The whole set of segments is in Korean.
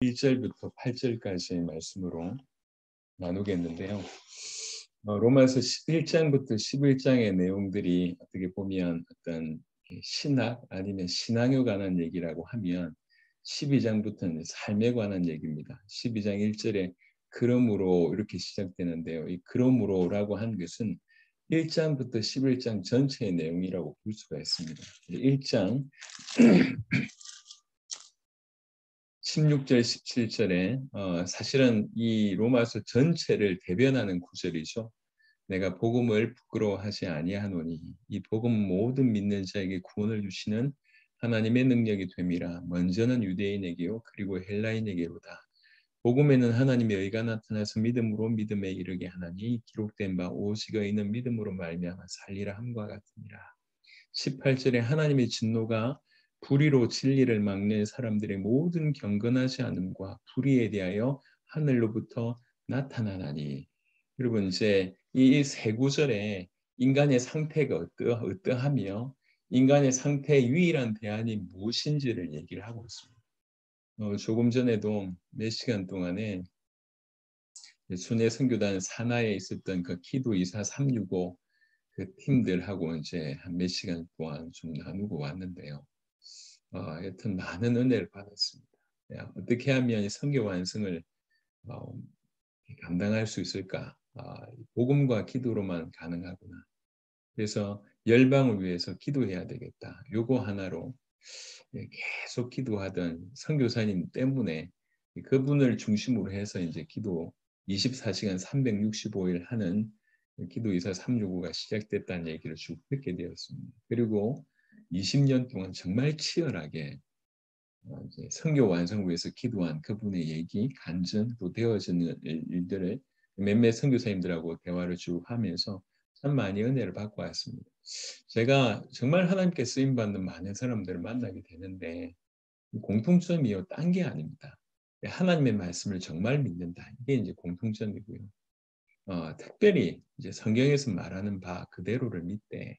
1절부터 8절까지의 말씀으로 나누겠는데요. 로마서 11장부터 11장의 내용들이 어떻게 보면 어떤 신학 아니면 신앙에 관한 얘기라고 하면 12장부터는 삶에 관한 얘기입니다. 12장 1절에 그러므로 이렇게 시작되는데요. 이 그러므로라고 한 것은 1장부터 11장 전체의 내용이라고 볼 수가 있습니다. 1장 16절, 17절에 사실은 이 로마서 전체를 대변하는 구절이죠. 내가 복음을 부끄러워하지 아니하노니 이 복음 모든 믿는 자에게 구원을 주시는 하나님의 능력이 됨이라. 먼저는 유대인에게요 그리고 헬라인에게로다. 복음에는 하나님의 의가 나타나서 믿음으로 믿음에 이르게 하나니 기록된 바 오직 의인은 믿음으로 말미암아 살리라 함과 같으니라. 18절에 하나님의 진노가 불의로 진리를 막는 사람들의 모든 경건하지 않음과 불의에 대하여 하늘로부터 나타나나니. 여러분 이제 이 세 구절에 인간의 상태가 어떠하며 인간의 상태의 유일한 대안이 무엇인지를 얘기를 하고 있습니다. 조금 전에도 몇 시간 동안에 순회 선교단 산하에 있었던 그 기도 24365 그 팀들하고 이제 한 몇 시간 동안 좀 나누고 왔는데요. 여튼 많은 은혜를 받았습니다. 어떻게 하면 선교 완성을 어, 감당할 수 있을까? 복음과 기도로만 가능하구나. 그래서 열방을 위해서 기도해야 되겠다. 요거 하나로 계속 기도하던 선교사님 때문에 그분을 중심으로 해서 이제 기도 24시간 365일 하는 기도 24365가 시작됐다는 얘기를 쭉 듣게 되었습니다. 그리고 20년 동안 정말 치열하게 이제 선교 완성을 위해서 기도한 그분의 얘기, 간증, 또 되어지는 일들을 몇몇 선교사님들하고 대화를 쭉 하면서 참 많이 은혜를 받고 왔습니다. 제가 정말 하나님께 쓰임 받는 많은 사람들을 만나게 되는데 공통점이요, 딴 게 아닙니다. 하나님의 말씀을 정말 믿는다. 이게 이제 공통점이고요. 특별히 이제 성경에서 말하는 바 그대로를 믿되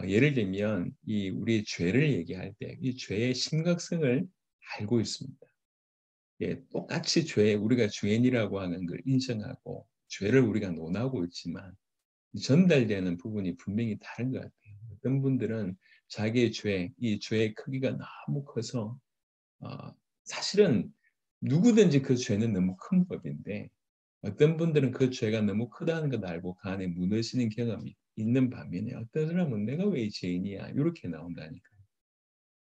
예를 들면 이 우리 죄를 얘기할 때 이 죄의 심각성을 알고 있습니다. 예, 똑같이 우리가 죄인이라고 하는 걸 인정하고 죄를 우리가 논하고 있지만 전달되는 부분이 분명히 다른 것 같아요. 어떤 분들은 자기의 이 죄의 크기가 너무 커서 사실은 누구든지 그 죄는 너무 큰 법인데 어떤 분들은 그 죄가 너무 크다는 걸 알고 그 안에 무너지는 경험이 있는 반면에 어떤 사람은 내가 왜 죄인이야 이렇게 나온다니까요.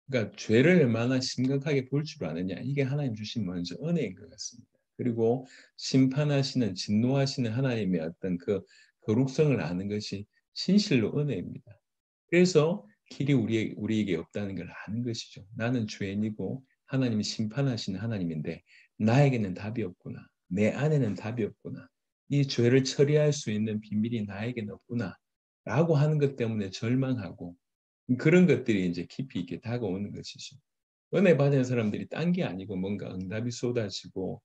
그러니까 죄를 얼마나 심각하게 볼 줄 아느냐 이게 하나님 주신 먼저 은혜인 것 같습니다. 그리고 심판하시는 진노하시는 하나님의 어떤 그 거룩성을 아는 것이 진실로 은혜입니다. 그래서 길이 우리에게 없다는 걸 아는 것이죠. 나는 죄인이고 하나님이 심판하시는 하나님인데 나에게는 답이 없구나. 내 안에는 답이 없구나. 이 죄를 처리할 수 있는 비밀이 나에게는 없구나. 라고 하는 것 때문에 절망하고 그런 것들이 이제 깊이 있게 다가오는 것이죠. 은혜 받은 사람들이 딴 게 아니고 뭔가 응답이 쏟아지고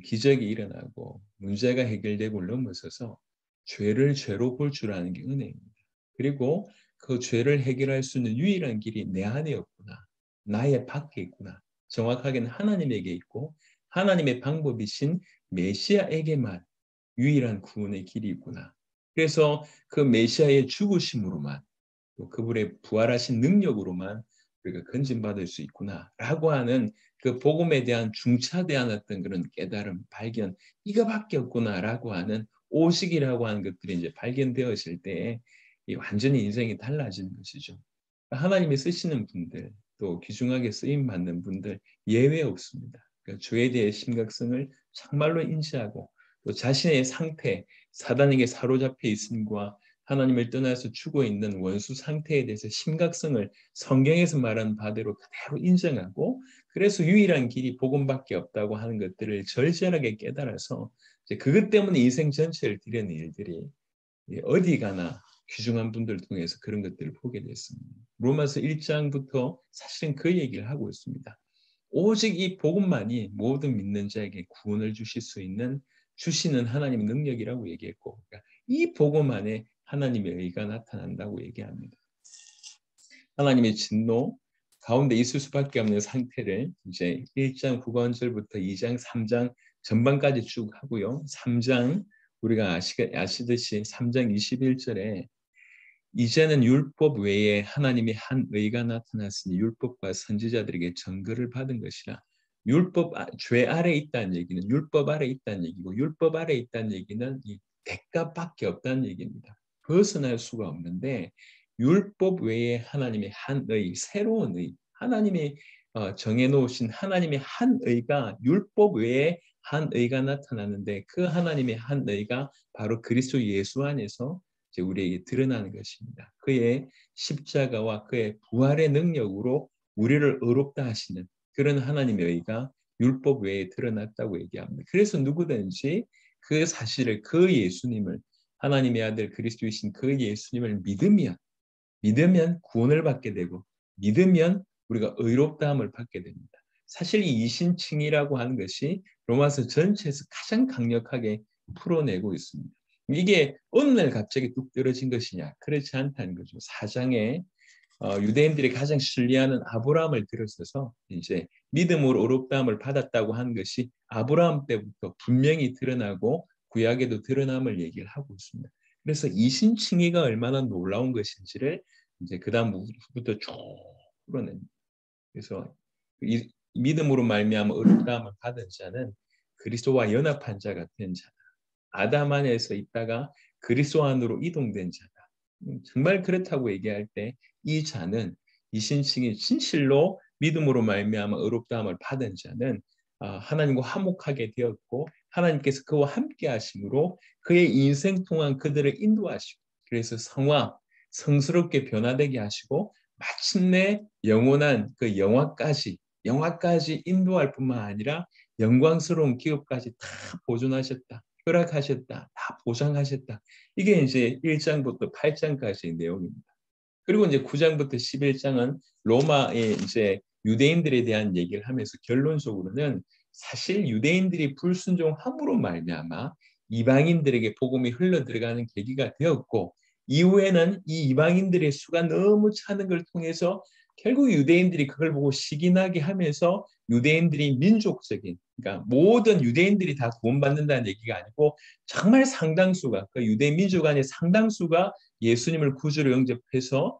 기적이 일어나고 문제가 해결되고 넘어서서 죄를 죄로 볼 줄 아는 게 은혜입니다. 그리고 그 죄를 해결할 수 있는 유일한 길이 내 안에 없구나. 나의 밖에 있구나. 정확하게는 하나님에게 있고 하나님의 방법이신 메시아에게만 유일한 구원의 길이 있구나. 그래서 그 메시아의 죽으심으로만 또 그분의 부활하신 능력으로만 우리가 건진받을 수 있구나라고 하는 그 복음에 대한 중차대한 어떤 그런 깨달음, 발견 이거밖에 없구나라고 하는 오식이라고 하는 것들이 이제 발견되었을 때 이 완전히 인생이 달라지는 것이죠. 하나님이 쓰시는 분들 또 귀중하게 쓰임 받는 분들 예외 없습니다. 그러니까 죄에 대해 심각성을 정말로 인지하고 또 자신의 상태, 사단에게 사로잡혀 있음과 하나님을 떠나서 죽어 있는 원수 상태에 대해서 심각성을 성경에서 말한 바대로 그대로 인정하고 그래서 유일한 길이 복음밖에 없다고 하는 것들을 절절하게 깨달아서 이제 그것 때문에 인생 전체를 드리는 일들이 어디 가나 귀중한 분들 통해서 그런 것들을 보게 됐습니다. 로마서 1장부터 사실은 그 얘기를 하고 있습니다. 오직 이 복음만이 모든 믿는 자에게 구원을 주실 수 있는 주시는 하나님의 능력이라고 얘기했고 그러니까 이 복음 안에 하나님의 의가 나타난다고 얘기합니다. 하나님의 진노, 가운데 있을 수밖에 없는 상태를 이제 1장 9권절부터 2장 3장 전반까지 쭉 하고요. 3장 우리가 아시듯이 3장 21절에 이제는 율법 외에 하나님의 한 의가 나타났으니 율법과 선지자들에게 증거를 받은 것이라. 죄 아래 있다는 얘기는 율법 아래 있다는 얘기고, 율법 아래 있다는 얘기는 이 대가밖에 없다는 얘기입니다. 벗어날 수가 없는데, 율법 외에 하나님의 한 의, 새로운 의, 하나님이 정해놓으신 하나님의 한 의가, 율법 외에 한 의가 나타나는데, 그 하나님의 한 의가 바로 그리스도 예수 안에서 이제 우리에게 드러나는 것입니다. 그의 십자가와 그의 부활의 능력으로 우리를 의롭다 하시는 그런 하나님의 의가 율법 외에 드러났다고 얘기합니다. 그래서 누구든지 그 사실을, 그 예수님을, 하나님의 아들 그리스도이신 그 예수님을 믿으면 구원을 받게 되고, 믿으면 우리가 의롭다함을 받게 됩니다. 사실 이 이신칭이라고 하는 것이 로마서 전체에서 가장 강력하게 풀어내고 있습니다. 이게 어느 날 갑자기 뚝 떨어진 것이냐? 그렇지 않다는 거죠. 사장에 유대인들이 가장 신뢰하는 아브라함을 들어서서 이제 믿음으로 의롭다함을 받았다고 하는 것이 아브라함 때부터 분명히 드러나고 구약에도 드러남을 얘기를 하고 있습니다. 그래서 이신칭의가 얼마나 놀라운 것인지를 이제 그 다음부터 쭉 풀어냅니다. 그래서 이 믿음으로 말미암아 의롭다함을 받은 자는 그리스도와 연합한 자 같은 자다. 아담 안에서 있다가 그리스도 안으로 이동된 자다. 정말 그렇다고 얘기할 때 이 자는 이신칭이 진실로 믿음으로 말미암아 의롭다함을 받은 자는 하나님과 화목하게 되었고 하나님께서 그와 함께 하심으로 그의 인생 동안 그들을 인도하시고 그래서 성스럽게 변화되게 하시고 마침내 영원한 그 영화까지 인도할 뿐만 아니라 영광스러운 기업까지 다 보존하셨다. 허락하셨다. 다 보장하셨다. 이게 이제 1장부터 8장까지의 내용입니다. 그리고 이제 9장부터 11장은 로마의 이제 유대인들에 대한 얘기를 하면서 결론적으로는 사실 유대인들이 불순종함으로 말미암아 이방인들에게 복음이 흘러 들어가는 계기가 되었고 이후에는 이 이방인들의 수가 너무 차는 걸 통해서 결국 유대인들이 그걸 보고 시기나게 하면서 유대인들이 민족적인 그러니까 모든 유대인들이 다 구원받는다는 얘기가 아니고 정말 상당수가 그 유대 민족 안에 상당수가 예수님을 구주로 영접해서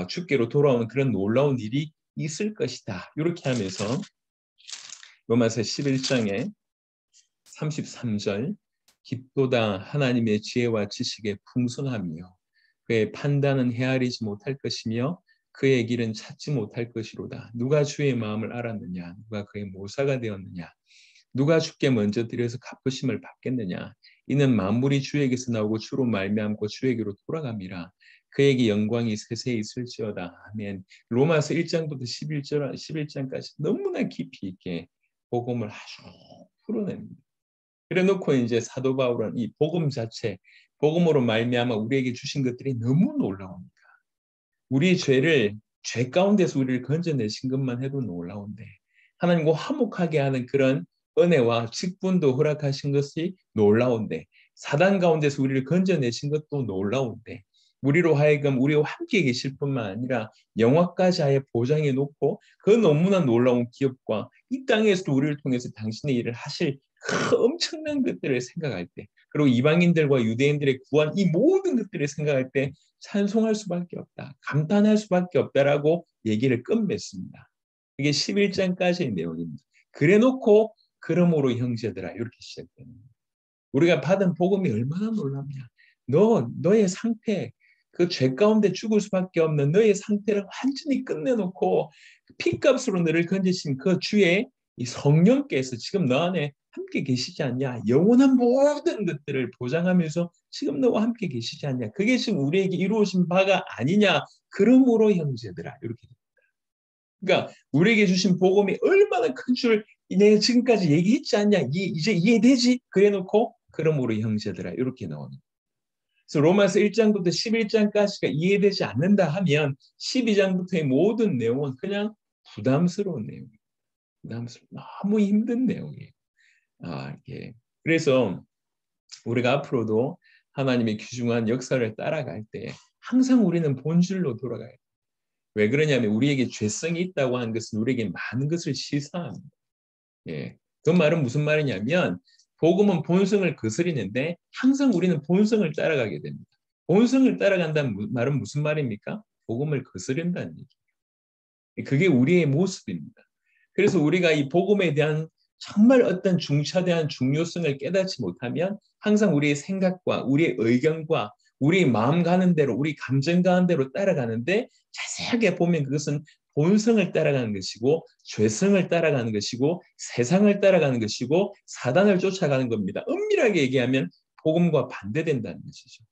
주께로 돌아오는 그런 놀라운 일이 있을 것이다. 이렇게 하면서 로마서 11장에 33절 깊도다 하나님의 지혜와 지식의 풍성하며 그의 판단은 헤아리지 못할 것이며 그의 길은 찾지 못할 것이로다. 누가 주의 마음을 알았느냐? 누가 그의 모사가 되었느냐? 누가 주께 먼저 드려서 갚으심을 받겠느냐? 이는 만물이 주에게서 나오고 주로 말미암고 주에게로 돌아갑니다. 그에게 영광이 세세히 있을지어다. 아멘. 로마서 1장부터 11장까지 너무나 깊이 있게 복음을 아주 풀어냅니다. 그래놓고 이제 사도 바울은 이 복음 자체, 복음으로 말미암아 우리에게 주신 것들이 너무 놀라우니까 우리 죄 가운데서 우리를 건져내신 것만 해도 놀라운데 하나님과 화목하게 하는 그런 은혜와 직분도 허락하신 것이 놀라운데 사단 가운데서 우리를 건져내신 것도 놀라운데 우리로 하여금 우리와 함께 계실 뿐만 아니라 영화까지 아예 보장해 놓고 그 너무나 놀라운 기업과 이 땅에서도 우리를 통해서 당신의 일을 하실 그 엄청난 것들을 생각할 때 그리고 이방인들과 유대인들의 구원 이 모든 것들을 생각할 때 찬송할 수밖에 없다. 감탄할 수밖에 없다라고 얘기를 끝맺습니다. 이게 11장까지의 내용입니다. 그래놓고 그러므로 형제들아 이렇게 시작됩니다. 우리가 받은 복음이 얼마나 놀랍냐. 너의 상태 그 죄 가운데 죽을 수밖에 없는 너의 상태를 완전히 끝내놓고 피값으로 너를 건지신 그 주의 이 성령께서 지금 너 안에 함께 계시지 않냐. 영원한 모든 것들을 보장하면서 지금 너와 함께 계시지 않냐. 그게 지금 우리에게 이루어진 바가 아니냐. 그러므로 형제들아 이렇게 됩니다. 그러니까 우리에게 주신 복음이 얼마나 큰 줄 내가 지금까지 얘기했지 않냐. 이제 이해되지? 그래놓고 그러므로 형제들아 이렇게 나옵니다. 그래서 로마서 1장부터 11장까지가 이해되지 않는다 하면 12장부터의 모든 내용은 그냥 부담스러운 내용이에요. 너무 힘든 내용이에요. 이렇게. 그래서 우리가 앞으로도 하나님의 귀중한 역사를 따라갈 때 항상 우리는 본질로 돌아가야 돼요. 왜 그러냐면 우리에게 죄성이 있다고 하는 것은 우리에게 많은 것을 시사합니다. 예. 그 말은 무슨 말이냐면 복음은 본성을 거스리는데 항상 우리는 본성을 따라가게 됩니다. 본성을 따라간다는 말은 무슨 말입니까? 복음을 거스른다는 얘기. 그게 우리의 모습입니다. 그래서 우리가 이 복음에 대한 정말 어떤 중차대한 중요성을 깨닫지 못하면 항상 우리의 생각과 우리의 의견과 우리 마음 가는 대로 우리 감정 가는 대로 따라가는데 자세하게 보면 그것은 본성을 따라가는 것이고 죄성을 따라가는 것이고 세상을 따라가는 것이고 사단을 쫓아가는 겁니다. 엄밀하게 얘기하면 복음과 반대된다는 것이죠.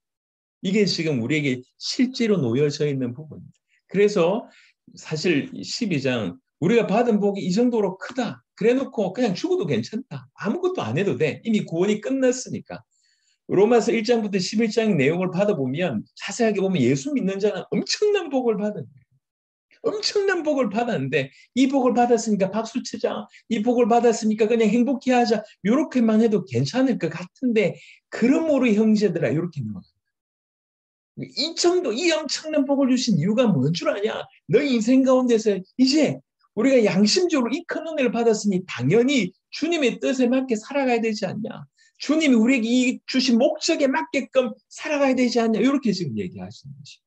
이게 지금 우리에게 실제로 놓여져 있는 부분입니다. 그래서 사실 12장 우리가 받은 복이 이 정도로 크다. 그래놓고 그냥 죽어도 괜찮다. 아무것도 안 해도 돼. 이미 구원이 끝났으니까. 로마서 1장부터 11장 내용을 받아보면 자세하게 보면 예수 믿는 자는 엄청난 복을 받은 거예요. 엄청난 복을 받았는데 이 복을 받았으니까 박수치자. 이 복을 받았으니까 그냥 행복해하자. 이렇게만 해도 괜찮을 것 같은데 그러므로 형제들아 이렇게 나와요. 이 정도, 이 엄청난 복을 주신 이유가 뭔 줄 아냐? 너희 인생 가운데서 이제 우리가 양심적으로 이 큰 은혜를 받았으니 당연히 주님의 뜻에 맞게 살아가야 되지 않냐? 주님이 우리에게 이 주신 목적에 맞게끔 살아가야 되지 않냐? 이렇게 지금 얘기하시는 것이죠.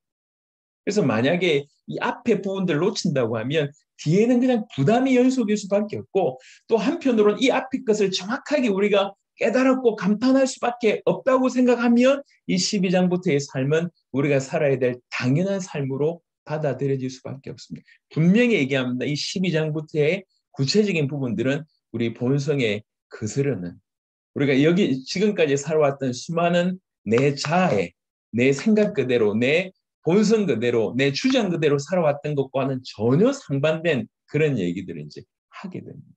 그래서 만약에 이 앞에 부분들을 놓친다고 하면 뒤에는 그냥 부담이 연속일 수밖에 없고 또 한편으로는 이 앞의 것을 정확하게 우리가 깨달았고 감탄할 수밖에 없다고 생각하면 이 12장부터의 삶은 우리가 살아야 될 당연한 삶으로 받아들여질 수밖에 없습니다. 분명히 얘기합니다. 이 12장부터의 구체적인 부분들은 우리 본성에 거스르는 우리가 여기 지금까지 살아왔던 수많은 내 자아에 내 생각 그대로 내 본성 그대로 내 주장 그대로 살아왔던 것과는 전혀 상반된 그런 얘기들을 이제 하게 됩니다.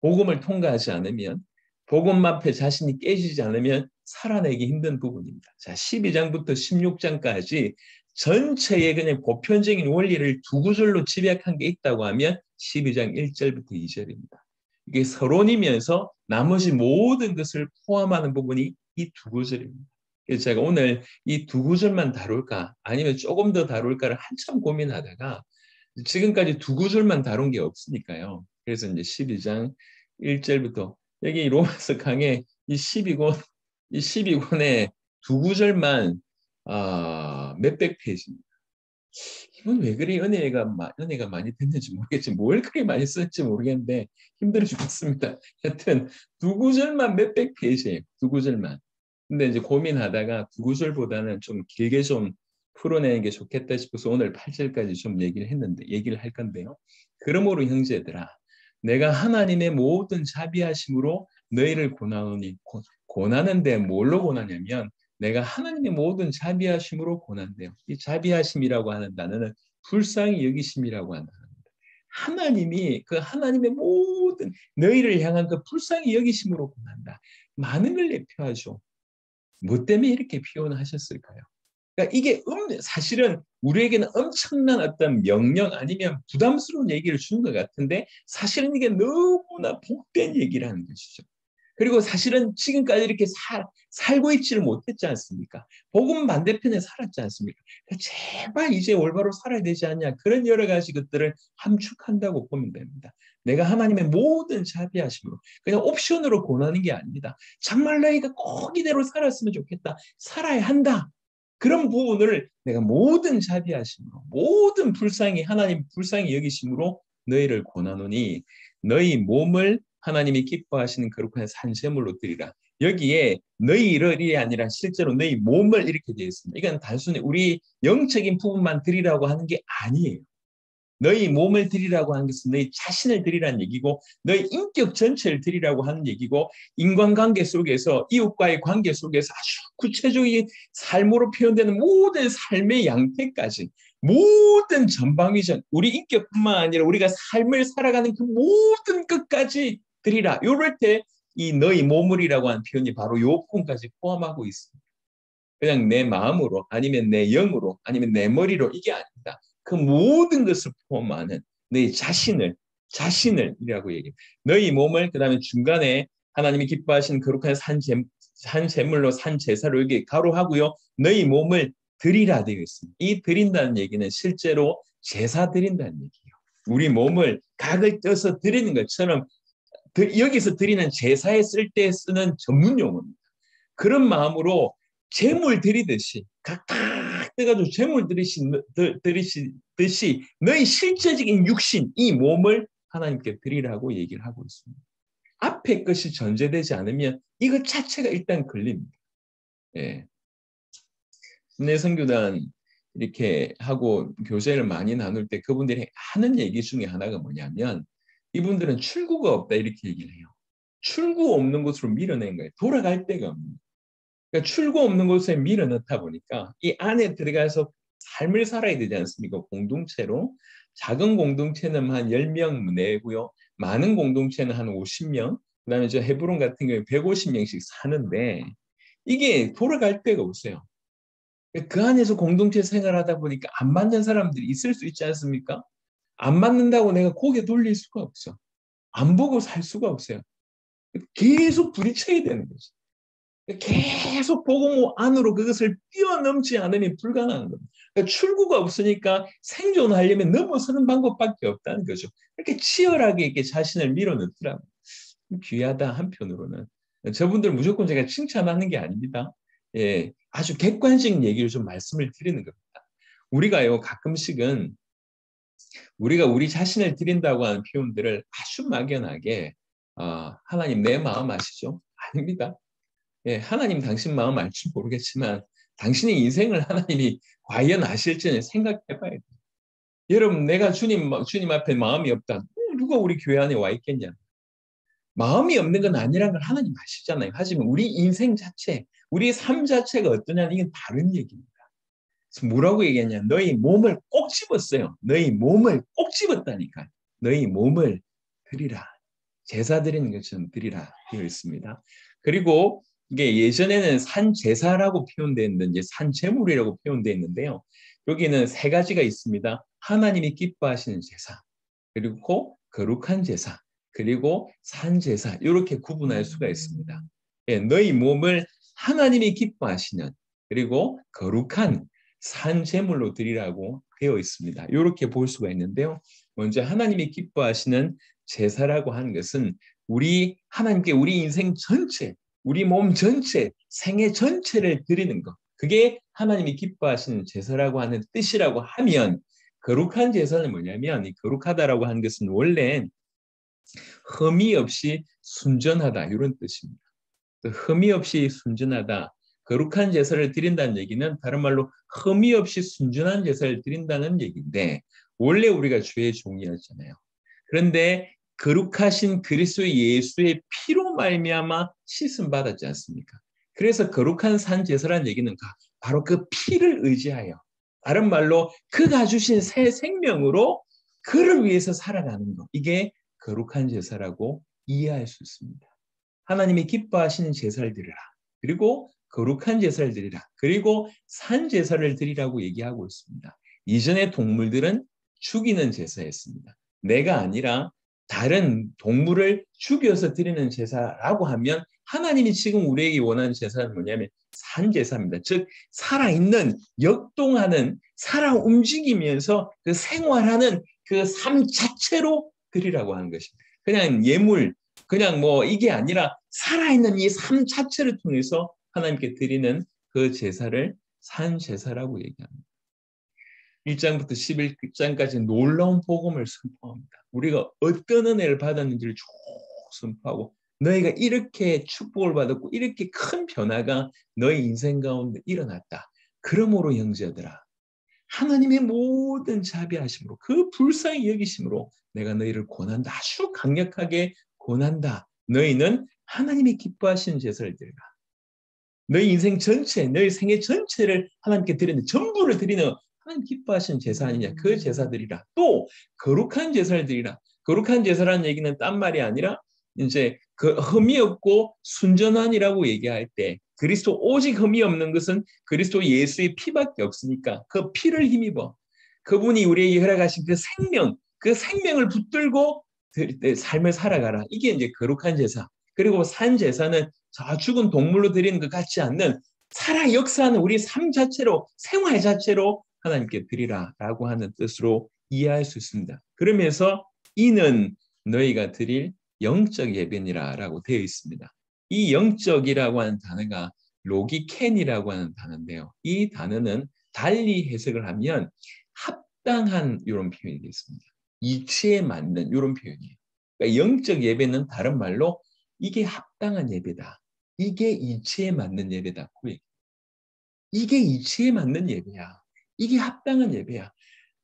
복음을 통과하지 않으면 복음 앞에 자신이 깨지지 않으면 살아내기 힘든 부분입니다. 자, 12장부터 16장까지 전체의 그냥 보편적인 원리를 두 구절로 집약한 게 있다고 하면 12장 1절부터 2절입니다. 이게 서론이면서 나머지 모든 것을 포함하는 부분이 이 두 구절입니다. 그래서 제가 오늘 이 두 구절만 다룰까 아니면 조금 더 다룰까를 한참 고민하다가 지금까지 두 구절만 다룬 게 없으니까요. 그래서 이제 12장 1절부터 여기 로마서 강의 이 12권 이 12권의 두 구절만 몇백 페이지입니다. 이건 왜 그리 은혜가 많이 됐는지 모르겠지. 뭘 그리 많이 썼지 모르겠는데 힘들어 죽겠습니다. 하여튼 두 구절만 몇백 페이지예요. 두 구절만. 근데 이제 고민하다가 두 구절보다는 좀 길게 좀 풀어내는 게 좋겠다 싶어서 오늘 8절까지 좀 얘기를 할 건데요. 그러므로 형제들아 내가 하나님의 모든 자비하심으로 너희를 고나노니 고나는데 뭘로 고나냐면 내가 하나님의 모든 자비하심으로 고난돼요. 이 자비하심이라고 하는 단어는 불쌍히 여기심이라고 하는 단어입니다. 하나님이 그 하나님의 모든 너희를 향한 그 불쌍히 여기심으로 고난다. 많은 걸 내표하죠. 뭐 때문에 이렇게 표현하셨을까요? 그러니까 이게 사실은 우리에게는 엄청난 어떤 명령 아니면 부담스러운 얘기를 주는 것 같은데 사실은 이게 너무나 복된 얘기라는 것이죠. 그리고 사실은 지금까지 이렇게 살고 있지를 못했지 않습니까? 복음 반대편에 살았지 않습니까? 그러니까 제발 이제 올바로 살아야 되지 않냐. 그런 여러 가지 것들을 함축한다고 보면 됩니다. 내가 하나님의 모든 자비하심으로 그냥 옵션으로 권하는 게 아닙니다. 정말 너희가 꼭 이대로 살았으면 좋겠다. 살아야 한다. 그런 부분을 내가 모든 자비하심으로 모든 불쌍히 하나님 불쌍히 여기심으로 너희를 권하노니 너희 몸을 하나님이 기뻐하시는 거룩한 산제물로 드리라. 여기에 너희를이 아니라 실제로 너희 몸을 이렇게 되어 있습니다. 이건 단순히 우리 영적인 부분만 드리라고 하는 게 아니에요. 너희 몸을 드리라고 하는 것은 너희 자신을 드리라는 얘기고 너희 인격 전체를 드리라고 하는 얘기고 인간관계 속에서 이웃과의 관계 속에서 아주 구체적인 삶으로 표현되는 모든 삶의 양태까지 모든 전방위전 우리 인격뿐만 아니라 우리가 삶을 살아가는 그 모든 것까지 드리라. 이럴 때 이 너희 몸을이라고 하는 표현이 바로 이 부분까지 포함하고 있습니다. 그냥 내 마음으로 아니면 내 영으로 아니면 내 머리로 이게 아닙니다. 그 모든 것을 포함하는 너희 자신을이라고 얘기해요. 너희 몸을 그다음에 중간에 하나님이 기뻐하시는 거룩한 산제물로 산제사로 여기 가로하고요. 너희 몸을 드리라 되어 있습니다. 이 드린다는 얘기는 실제로 제사 드린다는 얘기예요. 우리 몸을 각을 떠서 드리는 것처럼 여기서 드리는 제사에 쓸 때 쓰는 전문 용어입니다. 그런 마음으로 제물 드리듯이 각각 떠가지고 제물 드리듯이 너희 실제적인 육신, 이 몸을 하나님께 드리라고 얘기를 하고 있습니다. 앞에 것이 전제되지 않으면 이것 자체가 일단 걸립니다. 예. 내 선교단 이렇게 하고 교제를 많이 나눌 때 그분들이 하는 얘기 중에 하나가 뭐냐면 이분들은 출구가 없다 이렇게 얘기를 해요. 출구 없는 곳으로 밀어낸 거예요. 돌아갈 데가 없는 거예요. 그러니까 출구 없는 곳에 밀어넣다 보니까 이 안에 들어가서 삶을 살아야 되지 않습니까? 공동체로. 작은 공동체는 한 10명 내고요. 많은 공동체는 한 50명, 그다음에 저 헤브론 같은 경우에 150명씩 사는데 이게 돌아갈 데가 없어요. 그 안에서 공동체 생활하다 보니까 안 맞는 사람들이 있을 수 있지 않습니까? 안 맞는다고 내가 고개 돌릴 수가 없어. 안 보고 살 수가 없어요. 계속 부딪혀야 되는 거죠. 계속 복음 안으로 그것을 뛰어넘지 않으면 불가능한 겁니다. 그러니까 출구가 없으니까 생존하려면 넘어서는 방법밖에 없다는 거죠. 이렇게 치열하게 이렇게 자신을 밀어넣더라고요. 귀하다 한편으로는. 저분들 무조건 제가 칭찬하는 게 아닙니다. 예, 아주 객관적인 얘기를 좀 말씀을 드리는 겁니다. 우리가요 가끔씩은 우리가 우리 자신을 드린다고 하는 표현들을 아주 막연하게 하나님 내 마음 아시죠? 아닙니다. 예, 하나님 당신 마음 알지 모르겠지만 당신의 인생을 하나님이 과연 아실지는 생각해 봐야 돼요. 여러분 내가 주님 앞에 마음이 없다. 누가 우리 교회 안에 와 있겠냐. 마음이 없는 건 아니라는 걸 하나님 아시잖아요. 하지만 우리 인생 자체, 우리 삶 자체가 어떠냐는 이건 다른 얘기입니다. 그래서 뭐라고 얘기했냐. 너희 몸을 꼭 집었어요. 너희 몸을 꼭 집었다니까. 너희 몸을 드리라. 제사 드리는 것처럼 드리라 되어 있습니다. 그리고 이게 예전에는 산제사라고 표현되어 있는데 산제물이라고 표현되어 있는데요. 여기는 세 가지가 있습니다. 하나님이 기뻐하시는 제사, 그리고 거룩한 제사, 그리고 산제사 이렇게 구분할 수가 있습니다. 예, 너희 몸을 하나님이 기뻐하시는 그리고 거룩한 산제물로 드리라고 되어 있습니다. 이렇게 볼 수가 있는데요. 먼저 하나님이 기뻐하시는 제사라고 하는 것은 우리 하나님께 우리 인생 전체, 우리 몸 전체, 생애 전체를 드리는 것. 그게 하나님이 기뻐하시는 제사라고 하는 뜻이라고 하면 거룩한 제사는 뭐냐면 이 거룩하다라고 하는 것은 원래 흠이 없이 순전하다 이런 뜻입니다. 흠이 없이 순전하다. 거룩한 제사를 드린다는 얘기는 다른 말로 흠이 없이 순전한 제사를 드린다는 얘기인데 원래 우리가 주의 종이었잖아요. 그런데 거룩하신 그리스도 예수의 피로 말미암아 씻음 받았지 않습니까? 그래서 거룩한 산 제사라는 얘기는 바로 그 피를 의지하여 다른 말로 그가 주신 새 생명으로 그를 위해서 살아가는 것. 이게 거룩한 제사라고 이해할 수 있습니다. 하나님이 기뻐하시는 제사를 드리라. 그리고 거룩한 제사를 드리라. 그리고 산 제사를 드리라고 얘기하고 있습니다. 이전의 동물들은 죽이는 제사였습니다. 내가 아니라 다른 동물을 죽여서 드리는 제사라고 하면 하나님이 지금 우리에게 원하는 제사는 뭐냐면 산 제사입니다. 즉 살아있는 역동하는 살아 움직이면서 그 생활하는 그 삶 자체로 드리라고 하는 것입니다. 그냥 예물 그냥 뭐 이게 아니라 살아있는 이 삶 자체를 통해서 하나님께 드리는 그 제사를 산 제사라고 얘기합니다. 1장부터 11장까지 놀라운 복음을 선포합니다. 우리가 어떤 은혜를 받았는지를 쭉 선포하고 너희가 이렇게 축복을 받았고 이렇게 큰 변화가 너희 인생 가운데 일어났다. 그러므로 형제들아 하나님의 모든 자비하심으로 그 불쌍히 여기심으로 내가 너희를 권한다. 아주 강력하게 권한다. 너희는 하나님이 기뻐하시는 제사를 드리라. 너희 인생 전체, 너희 생애 전체를 하나님께 드리는 전부를 드리는 하나님 기뻐하시는 제사 아니냐. 그 제사 드리라. 또 거룩한 제사를 드리라. 거룩한 제사라는 얘기는 딴 말이 아니라 이제 그 흠이 없고 순전한이라고 얘기할 때 그리스도 오직 흠이 없는 것은 그리스도 예수의 피밖에 없으니까 그 피를 힘입어 그분이 우리에게 허락하신 그 생명을 붙들고 삶을 살아가라. 이게 이제 거룩한 제사. 그리고 산 제사는 저 죽은 동물로 드리는 것 같지 않는 살아 역사하는 우리 삶 자체로 생활 자체로 하나님께 드리라라고 하는 뜻으로 이해할 수 있습니다. 그러면서 이는 너희가 드릴 영적 예배니라라고 되어 있습니다. 이 영적이라고 하는 단어가 로기켄이라고 하는 단어인데요. 이 단어는 달리 해석을 하면 합당한 이런 표현이 되겠습니다. 이치에 맞는 이런 표현이에요. 그러니까 영적 예배는 다른 말로 이게 합당한 예배다. 이게 이치에 맞는 예배다. 이게 이치에 맞는 예배야. 이게 합당한 예배야.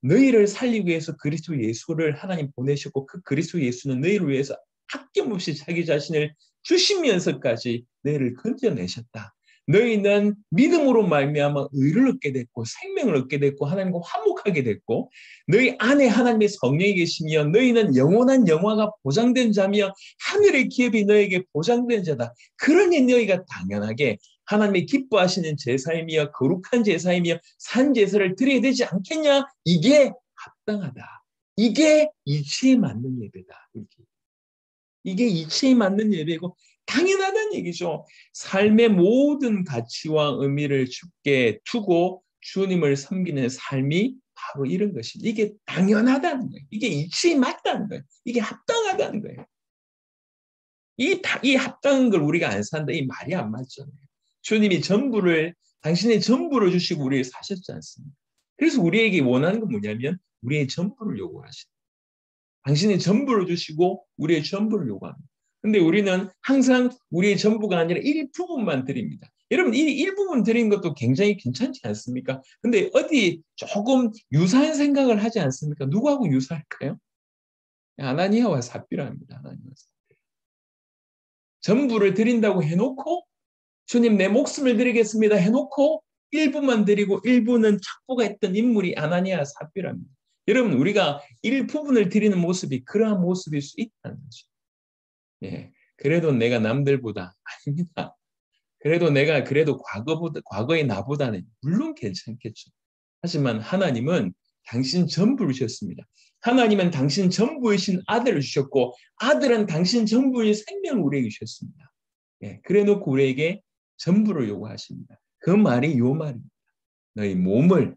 너희를 살리기 위해서 그리스도 예수를 하나님 보내셨고 그 그리스도 예수는 너희를 위해서 아낌없이 자기 자신을 주시면서까지 너희를 건져내셨다. 너희는 믿음으로 말미암아 의를 얻게 됐고 생명을 얻게 됐고 하나님과 화목하게 됐고 너희 안에 하나님의 성령이 계시며 너희는 영원한 영화가 보장된 자며 하늘의 기업이 너에게 보장된 자다. 그러니 너희가 당연하게 하나님이 기뻐하시는 제사이며 거룩한 제사이며 산 제사를 드려야 되지 않겠냐? 이게 합당하다. 이게 이치에 맞는 예배다. 이게 이치에 맞는 예배고 당연하다는 얘기죠. 삶의 모든 가치와 의미를 주께 두고 주님을 섬기는 삶이 바로 이런 것이 이게 당연하다는 거예요. 이게 이치에 맞다는 거예요. 이게 합당하다는 거예요. 이 합당한 걸 우리가 안 산다. 이 말이 안 맞잖아요. 주님이 당신의 전부를 주시고 우리를 사셨지 않습니까? 그래서 우리에게 원하는 건 뭐냐면 우리의 전부를 요구하시는. 당신의 전부를 주시고 우리의 전부를 요구합니다. 근데 우리는 항상 우리의 전부가 아니라 일부분만 드립니다. 여러분, 이 일부분 드리는 것도 굉장히 괜찮지 않습니까? 근데 어디 조금 유사한 생각을 하지 않습니까? 누구하고 유사할까요? 아나니아와 삽비라입니다. 아나니아와 삽비라. 전부를 드린다고 해놓고 주님 내 목숨을 드리겠습니다 해놓고 일부만 드리고 일부는 착보했던 인물이 아나니아 삽비라입니다. 여러분 우리가 일부분을 드리는 모습이 그러한 모습일 수 있다는 거죠. 예, 그래도 내가 남들보다 아닙니다. 그래도 과거의 나보다는 물론 괜찮겠죠. 하지만 하나님은 당신 전부를 주셨습니다. 하나님은 당신 전부이신 아들을 주셨고 아들은 당신 전부의 생명을 우리에게 주셨습니다. 예, 그래놓고 우리에게 전부를 요구하십니다. 그 말이 요 말입니다. 너희 몸을,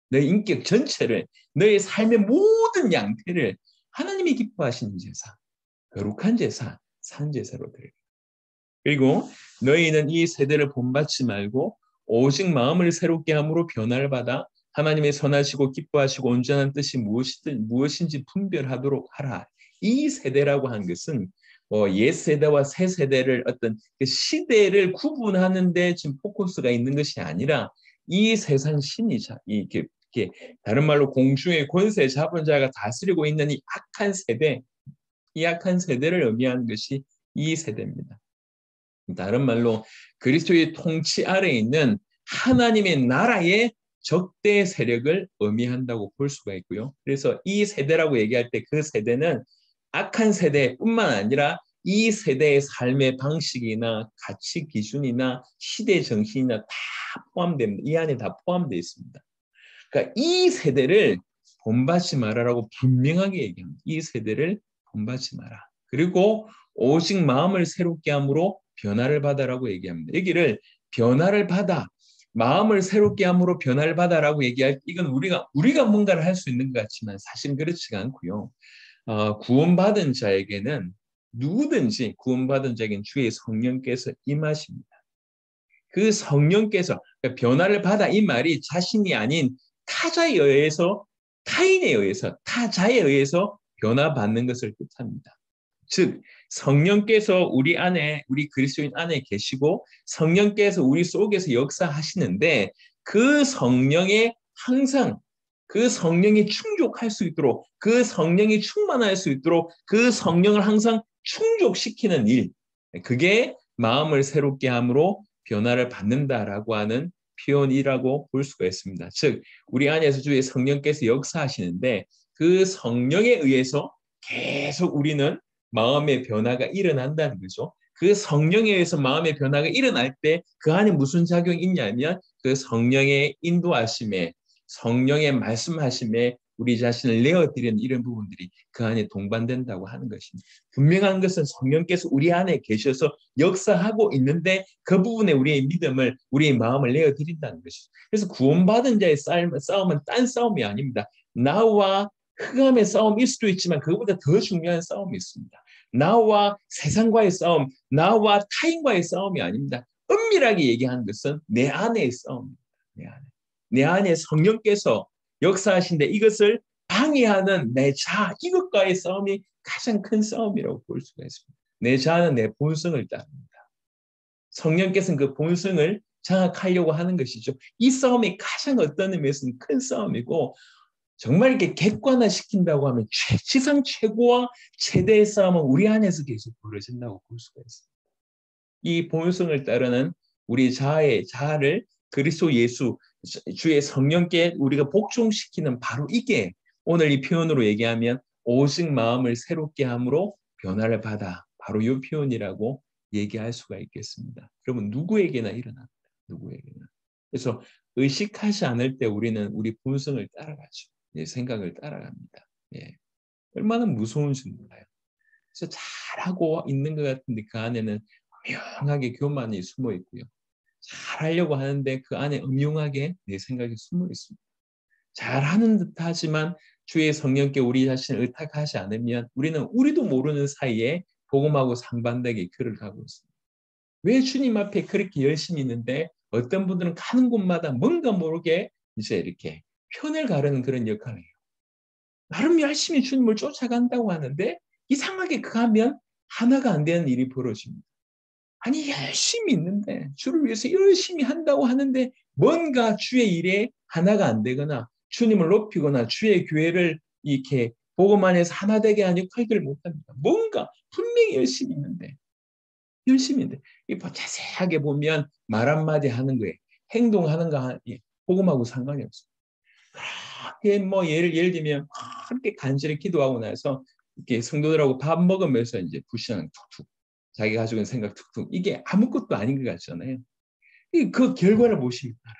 너희 인격 전체를, 너희 삶의 모든 양태를 하나님이 기뻐하시는 제사, 거룩한 제사, 산 제사로 드려요. 그리고 너희는 이 세대를 본받지 말고 오직 마음을 새롭게 함으로 변화를 받아 하나님의 선하시고 기뻐하시고 온전한 뜻이 무엇인지 분별하도록 하라. 이 세대라고 한 것은 옛 세대와 새 세대를 어떤 그 시대를 구분하는 데 지금 포커스가 있는 것이 아니라 이 세상 신이자 이게 다른 말로 공중의 권세 잡은 자가 다스리고 있는 이 악한 세대, 이 악한 세대를 의미하는 것이 이 세대입니다. 다른 말로 그리스도의 통치 아래에 있는 하나님의 나라의 적대 세력을 의미한다고 볼 수가 있고요. 그래서 이 세대라고 얘기할 때 그 세대는 악한 세대뿐만 아니라 이 세대의 삶의 방식이나 가치 기준이나 시대 정신이나 다 포함됩니다. 이 안에 다 포함되어 있습니다. 그러니까 이 세대를 본받지 마라라고 분명하게 얘기합니다. 이 세대를 본받지 마라. 그리고 오직 마음을 새롭게 함으로 변화를 받아라고 얘기합니다. 여기를 변화를 받아, 마음을 새롭게 함으로 변화를 받아라고 얘기할 이건 우리가 뭔가를 할 수 있는 것 같지만 사실 그렇지가 않고요. 구원받은 자에게는 누구든지 구원받은 자에게는 주의 성령께서 임하십니다. 그 성령께서 변화를 받아 이 말이 자신이 아닌 타자에 의해서 타인에 의해서 타자에 의해서 변화받는 것을 뜻합니다. 즉 성령께서 우리 그리스도인 안에 계시고 성령께서 우리 속에서 역사하시는데 그 성령에 항상 그 성령이 충족할 수 있도록 그 성령이 충만할 수 있도록 그 성령을 항상 충족시키는 일 그게 마음을 새롭게 함으로 변화를 받는다라고 하는 표현이라고 볼 수가 있습니다. 즉 우리 안에서 주의 성령께서 역사하시는데 그 성령에 의해서 계속 우리는 마음의 변화가 일어난다는 거죠. 그 성령에 의해서 마음의 변화가 일어날 때 그 안에 무슨 작용이 있냐면 그 성령의 인도하심에 성령의 말씀하심에 우리 자신을 내어드리는 이런 부분들이 그 안에 동반된다고 하는 것입니다. 분명한 것은 성령께서 우리 안에 계셔서 역사하고 있는데 그 부분에 우리의 믿음을 우리의 마음을 내어드린다는 것이죠. 그래서 구원받은 자의 싸움은 딴 싸움이 아닙니다. 나와 흑암의 싸움일 수도 있지만 그것보다 더 중요한 싸움이 있습니다. 나와 세상과의 싸움, 나와 타인과의 싸움이 아닙니다. 엄밀하게 얘기하는 것은 내 안의 싸움입니다. 내 안에 성령께서 역사하신데 이것을 방해하는 내 자아, 이것과의 싸움이 가장 큰 싸움이라고 볼 수가 있습니다. 내 자아는 내 본성을 따릅니다. 성령께서는 그 본성을 장악하려고 하는 것이죠. 이 싸움이 가장 어떤 의미에서는 큰 싸움이고, 정말 이렇게 객관화시킨다고 하면 지상 최고와 최대의 싸움은 우리 안에서 계속 벌어진다고 볼 수가 있습니다. 이 본성을 따르는 우리 자아를 그리스도 예수, 주의 성령께 우리가 복종시키는 바로 이게 오늘 이 표현으로 얘기하면 오직 마음을 새롭게 함으로 변화를 받아. 바로 이 표현이라고 얘기할 수가 있겠습니다. 그러면 누구에게나 일어납니다. 누구에게나. 그래서 의식하지 않을 때 우리는 우리 본성을 따라가죠. 생각을 따라갑니다. 예. 얼마나 무서운지 몰라요. 그래서 잘하고 있는 것 같은데 그 안에는 명하게 교만이 숨어 있고요. 잘하려고 하는데 그 안에 음흉하게 내 생각이 숨어 있습니다. 잘하는 듯 하지만 주의 성령께 우리 자신을 의탁하지 않으면 우리는 우리도 모르는 사이에 복음하고 상반되게 길을 가고 있습니다. 왜 주님 앞에 그렇게 열심히 있는데 어떤 분들은 가는 곳마다 뭔가 모르게 이제 이렇게 편을 가르는 그런 역할을 해요. 나름 열심히 주님을 쫓아간다고 하는데 이상하게 그 하면 하나가 안 되는 일이 벌어집니다. 아니 열심히 있는데 주를 위해서 열심히 한다고 하는데 뭔가 주의 일에 하나가 안 되거나 주님을 높이거나 주의 교회를 이렇게 복음 안에서 하나 되게 하는 역할들을 못합니다. 뭔가 분명히 열심히 있는데 이 자세하게 보면 말 한마디 하는 거에 행동하는 거 복음하고 상관이 없어요. 그렇게 뭐 예를 들면 그렇게 간절히 기도하고 나서 이렇게 성도들하고 밥 먹으면서 이제 불신앙 툭툭 자기 가지고 있는 생각 툭툭 이게 아무것도 아닌 것 같잖아요. 그 결과를 보시기 바라요.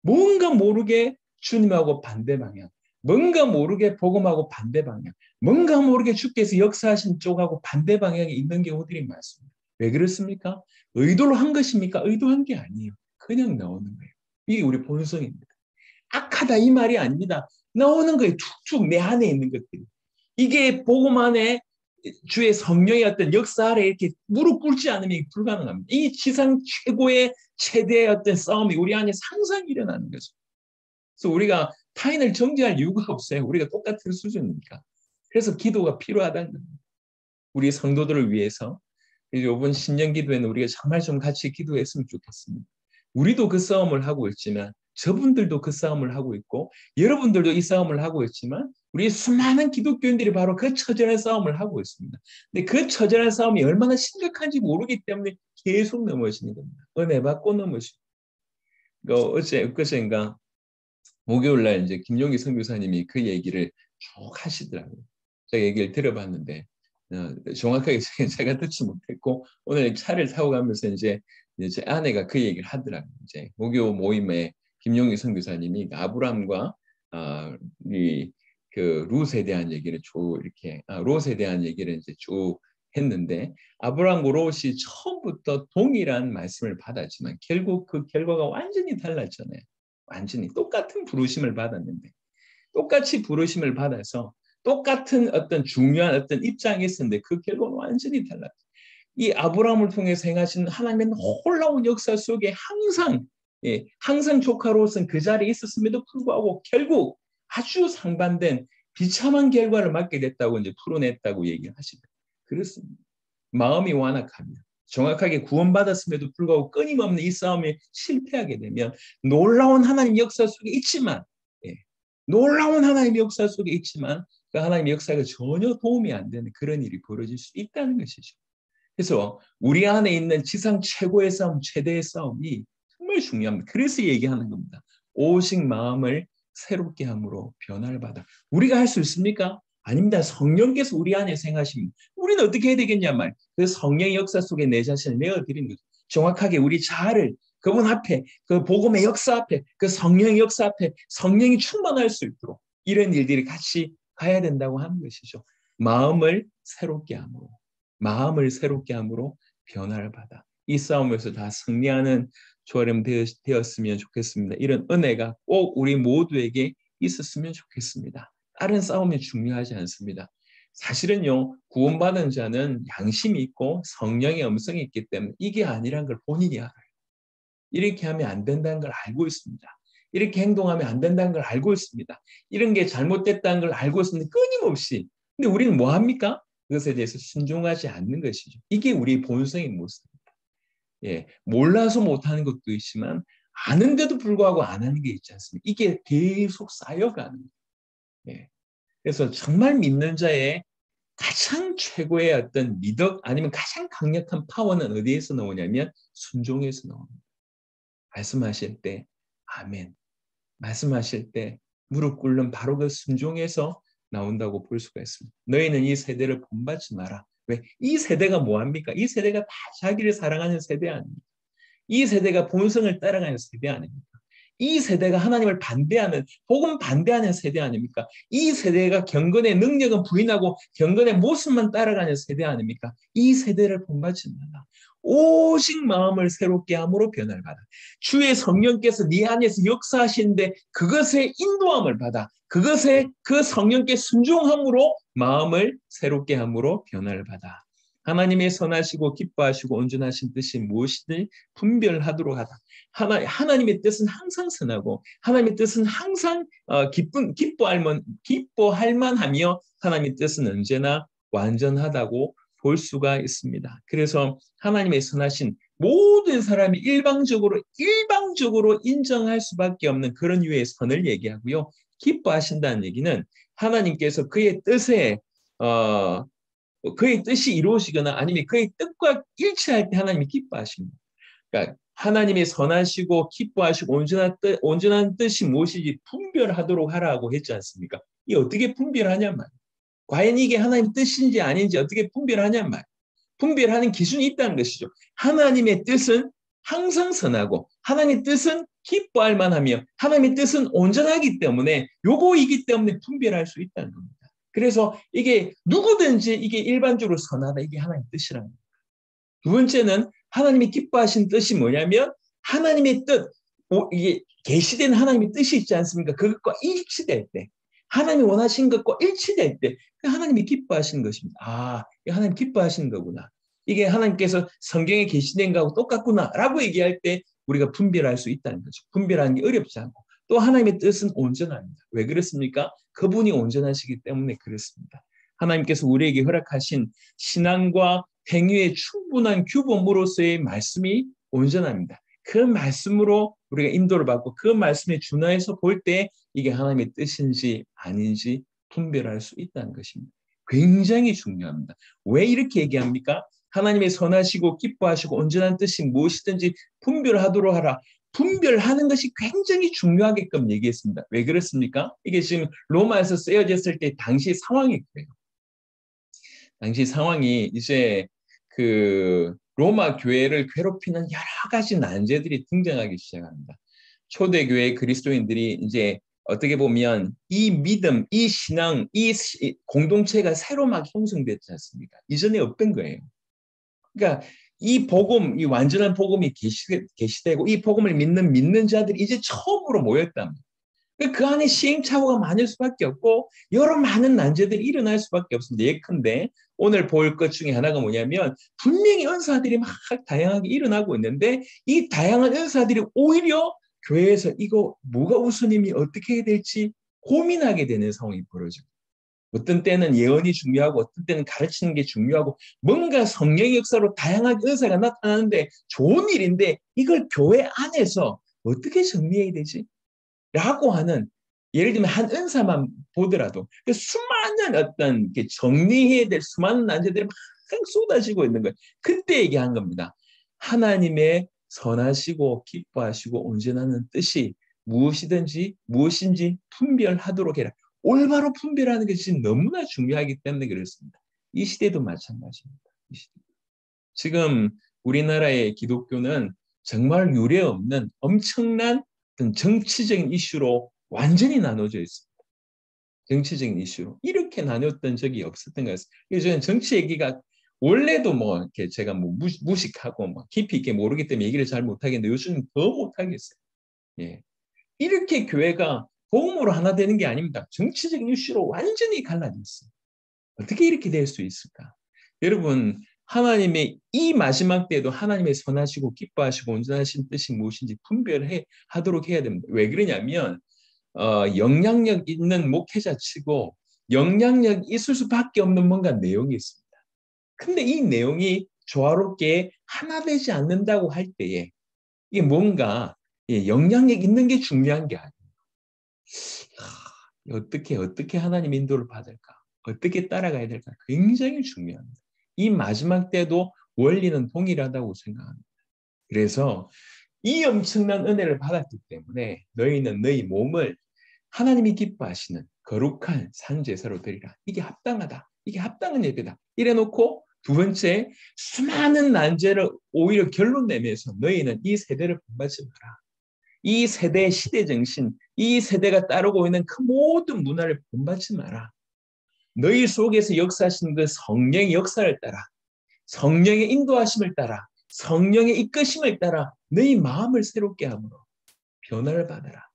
뭔가 모르게 주님하고 반대 방향, 뭔가 모르게 복음하고 반대 방향, 뭔가 모르게 주께서 역사하신 쪽하고 반대 방향에 있는 경우들이 많습니다. 왜 그렇습니까? 의도로 한 것입니까? 의도한 게 아니에요. 그냥 나오는 거예요. 이게 우리 본성입니다. 악하다 이 말이 아닙니다. 나오는 거예요. 툭툭 내 안에 있는 것들이. 이게 복음 안에 주의 성령의 어떤 역사 아래 이렇게 무릎 꿇지 않으면 불가능합니다. 이 지상 최고의 최대의 어떤 싸움이 우리 안에 항상 일어나는 거죠. 그래서 우리가 타인을 정죄할 이유가 없어요. 우리가 똑같은 수준이니까. 그래서 기도가 필요하다는 겁니다. 우리 성도들을 위해서 이번 신년 기도에는 우리가 정말 좀 같이 기도했으면 좋겠습니다. 우리도 그 싸움을 하고 있지만 저분들도 그 싸움을 하고 있고 여러분들도 이 싸움을 하고 있지만 우리 수많은 기독교인들이 바로 그 처절한 싸움을 하고 있습니다. 근데 그 처절한 싸움이 얼마나 심각한지 모르기 때문에 계속 넘어지는 겁니다. 은혜 받고 넘어지고. 어제인가 목요일 날 이제 김용기 선교사님이 그 얘기를 쭉 하시더라고요. 제가 얘기를 들어봤는데 정확하게 제가 듣지 못했고 오늘 차를 타고 가면서 이제 아내가 그 얘기를 하더라고요. 이제 목요 모임에 김용기 선교사님이 아브람과 그 룻에 대한 얘기를 쭉 이렇게 롯에 대한 얘기를 이제 쭉 했는데 아브람과 롯이 처음부터 동일한 말씀을 받았지만 결국 그 결과가 완전히 달랐잖아요. 완전히 똑같은 부르심을 받았는데 똑같이 부르심을 받아서 똑같은 어떤 중요한 어떤 입장에 있었는데 그 결과는 완전히 달랐어요. 이 아브라함을 통해서 행하신 하나님의 놀라운 역사 속에 항상 조카로서는 그 자리에 있었음에도 불구하고 결국 아주 상반된 비참한 결과를 맞게 됐다고 이제 풀어냈다고 얘기를 하시더라고요. 그렇습니다. 마음이 완악하면 정확하게 구원받았음에도 불구하고 끊임없는 이 싸움에 실패하게 되면 놀라운 하나님 역사 속에 있지만 놀라운 하나님의 역사 속에 있지만 그 하나님의 역사가 전혀 도움이 안 되는 그런 일이 벌어질 수 있다는 것이죠. 그래서 우리 안에 있는 지상 최고의 싸움, 최대의 싸움이 정말 중요합니다. 그래서 얘기하는 겁니다. 오직 마음을 새롭게 함으로 변화를 받아. 우리가 할 수 있습니까? 아닙니다. 성령께서 우리 안에 생하십니다. 우리는 어떻게 해야 되겠냐 말. 그 성령의 역사 속에 내 자신을 내어드리는 거죠. 정확하게 우리 자아를 그분 앞에, 그 복음의 역사 앞에, 그 성령의 역사 앞에 성령이 충만할 수 있도록 이런 일들이 같이 가야 된다고 하는 것이죠. 마음을 새롭게 함으로 변화를 받아. 이 싸움에서 다 승리하는 조아름 되었으면 좋겠습니다. 이런 은혜가 꼭 우리 모두에게 있었으면 좋겠습니다. 다른 싸움이 중요하지 않습니다. 사실은요, 구원받은 자는 양심이 있고 성령의 음성이 있기 때문에 이게 아니란 걸 본인이 알아요. 이렇게 하면 안 된다는 걸 알고 있습니다. 이렇게 행동하면 안 된다는 걸 알고 있습니다. 이런 게 잘못됐다는 걸 알고 있습니다. 끊임없이. 근데 우리는 뭐 합니까? 그것에 대해서 순종하지 않는 것이죠. 이게 우리 본성의 모습입니다. 예, 몰라서 못하는 것도 있지만 아는데도 불구하고 안 하는 게 있지 않습니까? 이게 계속 쌓여가는 거예요. 예. 그래서 정말 믿는 자의 가장 최고의 어떤 미덕 아니면 가장 강력한 파워는 어디에서 나오냐면 순종에서 나옵니다. 말씀하실 때 아멘. 말씀하실 때 무릎 꿇는 바로 그 순종에서 나온다고 볼 수가 있습니다. 너희는 이 세대를 본받지 마라. 왜? 이 세대가 뭐합니까? 이 세대가 다 자기를 사랑하는 세대 아닙니까? 이 세대가 본성을 따라가는 세대 아닙니까? 이 세대가 하나님을 반대하는, 복음 반대하는 세대 아닙니까? 이 세대가 경건의 능력은 부인하고 경건의 모습만 따라가는 세대 아닙니까? 이 세대를 본받지 마라. 오직 마음을 새롭게 함으로 변화를 받아. 주의 성령께서 네 안에서 역사하시는데 그것의 인도함을 받아. 그것에 그 성령께 순종함으로 마음을 새롭게 함으로 변화를 받아. 하나님의 선하시고 기뻐하시고 온전하신 뜻이 무엇이든 분별하도록 하다. 하나님의 뜻은 항상 선하고 하나님의 뜻은 항상 기뻐할 만하며 하나님의 뜻은 언제나 완전하다고 볼 수가 있습니다. 그래서 하나님의 선하신 모든 사람이 일방적으로 인정할 수밖에 없는 그런 유의 선을 얘기하고요. 기뻐하신다는 얘기는 하나님께서 그의 뜻이 이루어지거나 아니면 그의 뜻과 일치할 때 하나님이 기뻐하십니다. 그러니까 하나님의 선하시고 기뻐하시고 온전한 뜻이 무엇인지 분별하도록 하라고 했지 않습니까? 이 어떻게 분별하냔 말이에요. 과연 이게 하나님의 뜻인지 아닌지 어떻게 분별하냔 말이에요. 분별하는 기준이 있다는 것이죠. 하나님의 뜻은 항상 선하고 하나님의 뜻은 기뻐할 만하며 하나님의 뜻은 온전하기 때문에 요거이기 때문에 분별할 수 있다는 겁니다. 그래서 이게 누구든지 이게 일반적으로 선하다 이게 하나님의 뜻이라는 겁니다. 두 번째는 하나님이 기뻐하신 뜻이 뭐냐면 하나님의 뜻, 이게 계시된 하나님의 뜻이 있지 않습니까? 그것과 일치될 때, 하나님이 원하신 것과 일치될 때 하나님이 기뻐하시는 것입니다. 아, 하나님 기뻐하시는 거구나. 이게 하나님께서 성경에 계시된 거하고 똑같구나라고 얘기할 때 우리가 분별할 수 있다는 거죠. 분별하는 게 어렵지 않고 또 하나님의 뜻은 온전합니다. 왜 그렇습니까? 그분이 온전하시기 때문에 그렇습니다. 하나님께서 우리에게 허락하신 신앙과 행위의 충분한 규범으로서의 말씀이 온전합니다. 그 말씀으로 우리가 인도를 받고 그 말씀에 준하해서 볼 때 이게 하나님의 뜻인지 아닌지 분별할 수 있다는 것입니다. 굉장히 중요합니다. 왜 이렇게 얘기합니까? 하나님의 선하시고 기뻐하시고 온전한 뜻이 무엇이든지 분별하도록 하라. 분별하는 것이 굉장히 중요하게끔 얘기했습니다. 왜 그렇습니까? 이게 지금 로마에서 쓰여졌을 때 당시 상황이 그래요. 당시 상황이 이제 그 로마 교회를 괴롭히는 여러 가지 난제들이 등장하기 시작합니다. 초대교회 그리스도인들이 이제 어떻게 보면 이 믿음, 이 신앙, 이 공동체가 새로 막 형성됐지 않습니까? 이전에 없던 거예요. 그러니까 이 복음, 이 완전한 복음이 계시되고 이 복음을 믿는 자들이 이제 처음으로 모였답니다. 그 안에 시행착오가 많을 수밖에 없고 여러 많은 난제들이 일어날 수밖에 없습니다. 예컨대 오늘 볼 것 중에 하나가 뭐냐면 분명히 은사들이 막 다양하게 일어나고 있는데 이 다양한 은사들이 오히려 교회에서 이거 뭐가 우선이미 어떻게 해야 될지 고민하게 되는 상황이 벌어집니다. 어떤 때는 예언이 중요하고 어떤 때는 가르치는 게 중요하고 뭔가 성령의 역사로 다양한 은사가 나타나는데 좋은 일인데 이걸 교회 안에서 어떻게 정리해야 되지? 라고 하는 예를 들면 한 은사만 보더라도 수많은 어떤 정리해야 될 수많은 난제들이 막 쏟아지고 있는 거예요. 그때 얘기한 겁니다. 하나님의 선하시고 기뻐하시고 온전하는 뜻이 무엇인지 분별하도록 해라. 올바로 분별하는 것이 너무나 중요하기 때문에 그렇습니다. 이 시대도 마찬가지입니다. 이 시대. 지금 우리나라의 기독교는 정말 유례 없는 엄청난 정치적인 이슈로 완전히 나눠져 있습니다. 정치적인 이슈로. 이렇게 나눴던 적이 없었던 것 같습니다. 그래서 저는 정치 얘기가 원래도 뭐 이렇게 제가 뭐 무식하고 뭐 깊이 있게 모르기 때문에 얘기를 잘 못하겠는데 요즘은 더 못하겠어요. 예. 이렇게 교회가 복음으로 하나 되는 게 아닙니다. 정치적인 이슈로 완전히 갈라졌어요. 어떻게 이렇게 될 수 있을까? 여러분, 하나님의 이 마지막 때에도 하나님의 선하시고 기뻐하시고 온전하신 뜻이 무엇인지 분별해 하도록 해야 됩니다. 왜 그러냐면 영향력 있는 목회자치고 영향력 있을 수밖에 없는 뭔가 내용이 있습니다. 근데 이 내용이 조화롭게 하나 되지 않는다고 할 때에 이게 뭔가 영향력 있는 게 중요한 게 아니에요. 어떻게 하나님 인도를 받을까? 어떻게 따라가야 될까? 굉장히 중요합니다. 이 마지막 때도 원리는 동일하다고 생각합니다. 그래서 이 엄청난 은혜를 받았기 때문에 너희는 너희 몸을 하나님이 기뻐하시는 거룩한 산제사로 드리라. 이게 합당하다. 이게 합당한 예배다. 이래놓고 두 번째, 수많은 난제를 오히려 결론 내면서 너희는 이 세대를 본받지 마라. 이 세대의 시대 정신, 이 세대가 따르고 있는 그 모든 문화를 본받지 마라. 너희 속에서 역사하시는 그 성령의 역사를 따라, 성령의 인도하심을 따라, 성령의 이끄심을 따라 너희 마음을 새롭게 함으로 변화를 받아라.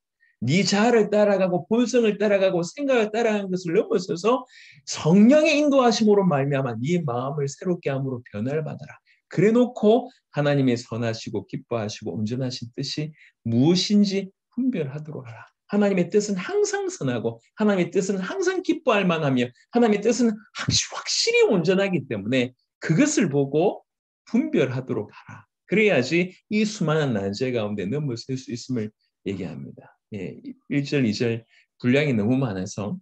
네 자아를 따라가고 본성을 따라가고 생각을 따라가는 것을 넘어서서 성령의 인도하심으로 말미암아 네 마음을 새롭게 함으로 변화를 받아라. 그래놓고 하나님의 선하시고 기뻐하시고 온전하신 뜻이 무엇인지 분별하도록 하라. 하나님의 뜻은 항상 선하고 하나님의 뜻은 항상 기뻐할 만하며 하나님의 뜻은 확실히 온전하기 때문에 그것을 보고 분별하도록 하라. 그래야지 이 수많은 난제 가운데 넘어설 수 있음을 얘기합니다. 1절, 2절 분량이 너무 많아서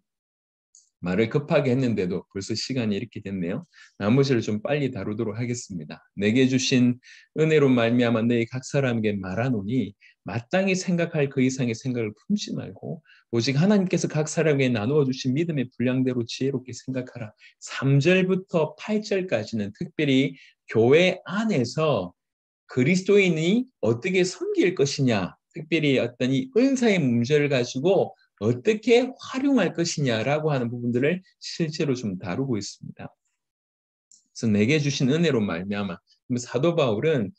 말을 급하게 했는데도 벌써 시간이 이렇게 됐네요. 나머지를 좀 빨리 다루도록 하겠습니다. 내게 주신 은혜로 말미암아 너희 각 사람에게 말하노니 마땅히 생각할 그 이상의 생각을 품지 말고 오직 하나님께서 각 사람에게 나누어 주신 믿음의 분량대로 지혜롭게 생각하라. 3절부터 8절까지는 특별히 교회 안에서 그리스도인이 어떻게 섬길 것이냐, 특별히 어떤 이 은사의 문제를 가지고 어떻게 활용할 것이냐라고 하는 부분들을 실제로 좀 다루고 있습니다. 그래서 내게 주신 은혜로 말미암아 사도 바울은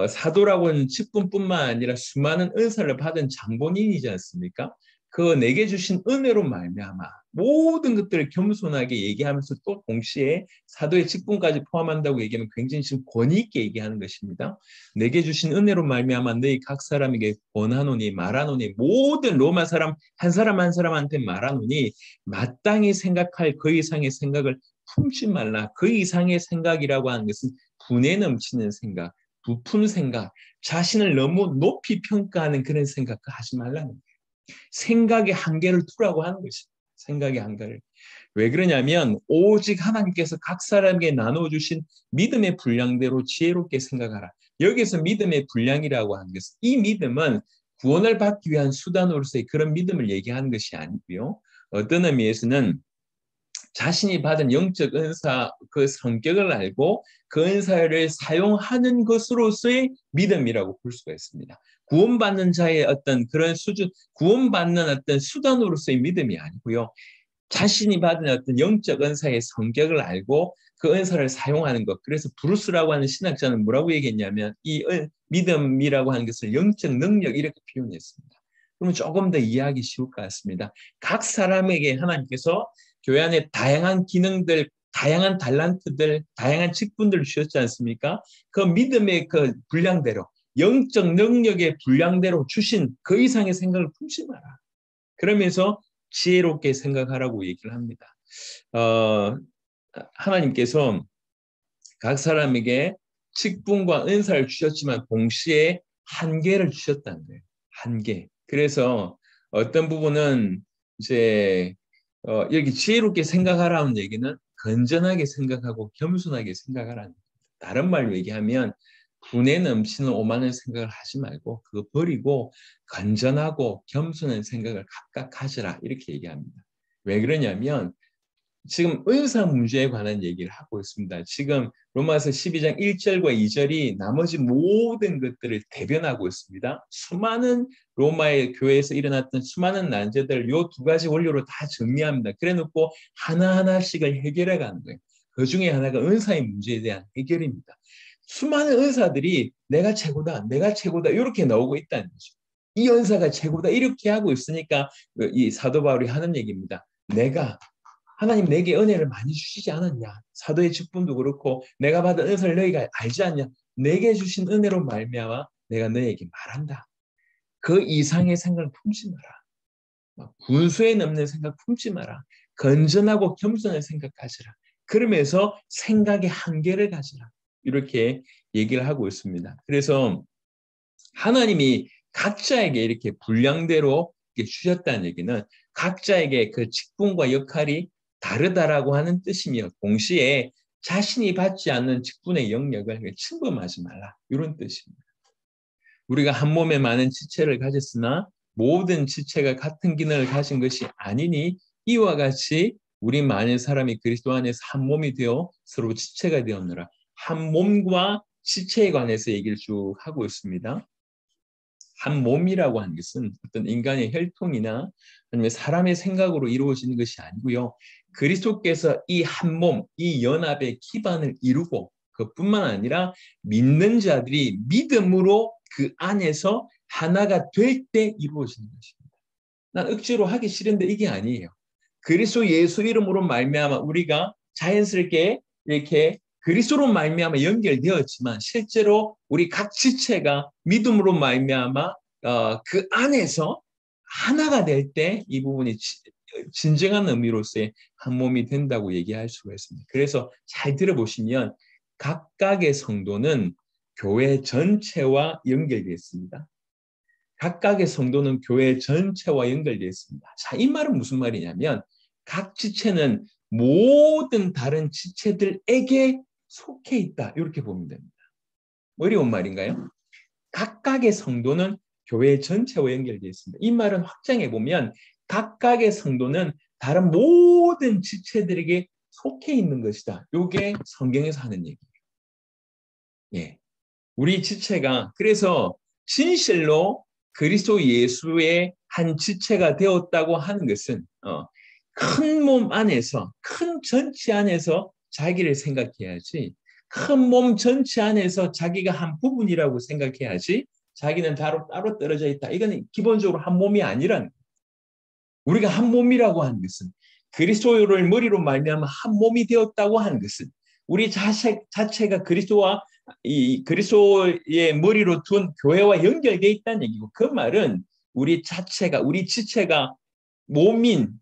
사도라고 하는 직분뿐만 아니라 수많은 은사를 받은 장본인이지 않습니까? 그 내게 주신 은혜로 말미암아 모든 것들을 겸손하게 얘기하면서 또 동시에 사도의 직분까지 포함한다고 얘기하면 굉장히 지금 권위 있게 얘기하는 것입니다. 내게 주신 은혜로 말미암아 너희 각 사람에게 권하노니 말하노니 모든 로마 사람 한 사람 한 사람한테 말하노니 마땅히 생각할 그 이상의 생각을 품지 말라. 그 이상의 생각이라고 하는 것은 분에 넘치는 생각, 부푼 생각, 자신을 너무 높이 평가하는 그런 생각 하지 말라는 거예요. 생각의 한계를 두라고 하는 것입니다. 생각의 한계를. 왜 그러냐면 오직 하나님께서 각 사람에게 나눠주신 믿음의 분량대로 지혜롭게 생각하라. 여기서 믿음의 분량이라고 하는 것은 이 믿음은 구원을 받기 위한 수단으로서의 그런 믿음을 얘기하는 것이 아니고요. 어떤 의미에서는 자신이 받은 영적 은사 그 성격을 알고 그 은사를 사용하는 것으로서의 믿음이라고 볼 수가 있습니다. 구원받는 자의 어떤 그런 수준, 구원받는 어떤 수단으로서의 믿음이 아니고요. 자신이 받은 어떤 영적 은사의 성격을 알고 그 은사를 사용하는 것. 그래서 브루스라고 하는 신학자는 뭐라고 얘기했냐면 이 믿음이라고 하는 것을 영적 능력 이렇게 표현했습니다. 그러면 조금 더 이해하기 쉬울 것 같습니다. 각 사람에게 하나님께서 교회 안에 다양한 기능들, 다양한 달란트들, 다양한 직분들을 주셨지 않습니까? 그 믿음의 그 분량대로, 영적 능력의 분량대로 주신 그 이상의 생각을 품지 마라. 그러면서 지혜롭게 생각하라고 얘기를 합니다. 하나님께서 각 사람에게 직분과 은사를 주셨지만 동시에 한계를 주셨다는 거예요. 한계. 그래서 어떤 부분은 이제 여기 지혜롭게 생각하라는 얘기는 건전하게 생각하고 겸손하게 생각하라는 거예요. 다른 말로 얘기하면 분에 넘치는 오만한 생각을 하지 말고 그거 버리고 건전하고 겸손한 생각을 각각 가져라 이렇게 얘기합니다. 왜 그러냐면 지금 은사 문제에 관한 얘기를 하고 있습니다. 지금 로마서 12장 1절과 2절이 나머지 모든 것들을 대변하고 있습니다. 수많은 로마의 교회에서 일어났던 수많은 난제들 요 두 가지 원료로 다 정리합니다. 그래 놓고 하나하나씩을 해결해 가는 거예요. 그 중에 하나가 은사의 문제에 대한 해결입니다. 수많은 은사들이 내가 최고다, 내가 최고다 이렇게 나오고 있다는 거죠. 이 연사가 최고다. 이렇게 하고 있으니까 이 사도 바울이 하는 얘기입니다. 하나님 내게 은혜를 많이 주시지 않았냐? 사도의 직분도 그렇고 내가 받은 은사를 너희가 알지 않냐? 내게 주신 은혜로 말미암아 내가 너희에게 말한다. 그 이상의 생각을 품지 마라. 분수에 넘는 생각 품지 마라. 건전하고 겸손한 생각 가지라. 그러면서 생각의 한계를 가지라. 이렇게 얘기를 하고 있습니다. 그래서 하나님이 각자에게 이렇게 분량대로 주셨다는 얘기는 각자에게 그 직분과 역할이 다르다라고 하는 뜻이며 동시에 자신이 받지 않는 직분의 영역을 침범하지 말라. 이런 뜻입니다. 우리가 한 몸에 많은 지체를 가졌으나 모든 지체가 같은 기능을 가진 것이 아니니 이와 같이 우리 많은 사람이 그리스도 안에서 한 몸이 되어 서로 지체가 되었느라. 한 몸과 지체에 관해서 얘기를 쭉 하고 있습니다. 한 몸이라고 하는 것은 어떤 인간의 혈통이나 아니면 사람의 생각으로 이루어지는 것이 아니고요. 그리스도께서 이 한 몸, 이 연합의 기반을 이루고 그뿐만 아니라 믿는 자들이 믿음으로 그 안에서 하나가 될 때 이루어지는 것입니다. 난 억지로 하기 싫은데 이게 아니에요. 그리스도 예수 이름으로 말미암아 우리가 자연스럽게 이렇게 그리스도로 말미암아 연결되었지만 실제로 우리 각 지체가 믿음으로 말미암아 그 안에서 하나가 될 때 이 부분이 진정한 의미로서의 한 몸이 된다고 얘기할 수가 있습니다. 그래서 잘 들어보시면 각각의 성도는 교회 전체와 연결되어 있습니다. 각각의 성도는 교회 전체와 연결되어 있습니다. 자, 이 말은 무슨 말이냐면 각 지체는 모든 다른 지체들에게 속해 있다. 이렇게 보면 됩니다. 어려운 말인가요? 각각의 성도는 교회 전체와 연결되어 있습니다. 이 말은 확장해 보면 각각의 성도는 다른 모든 지체들에게 속해 있는 것이다. 이게 성경에서 하는 얘기예요. 예. 우리 지체가 그래서 진실로 그리스도 예수의 한 지체가 되었다고 하는 것은 큰 몸 안에서 큰 전체 안에서 자기를 생각해야지 큰 몸 전체 안에서 자기가 한 부분이라고 생각해야지 자기는 따로 떨어져 있다. 이건 기본적으로 한 몸이 아니라는 거예요. 우리가 한 몸이라고 하는 것은 그리스도를 머리로 말미암아 한 몸이 되었다고 하는 것은 우리 자체가 그리스도와 이 그리스도의 머리로 둔 교회와 연결되어 있다는 얘기고 그 말은 우리 지체가 몸인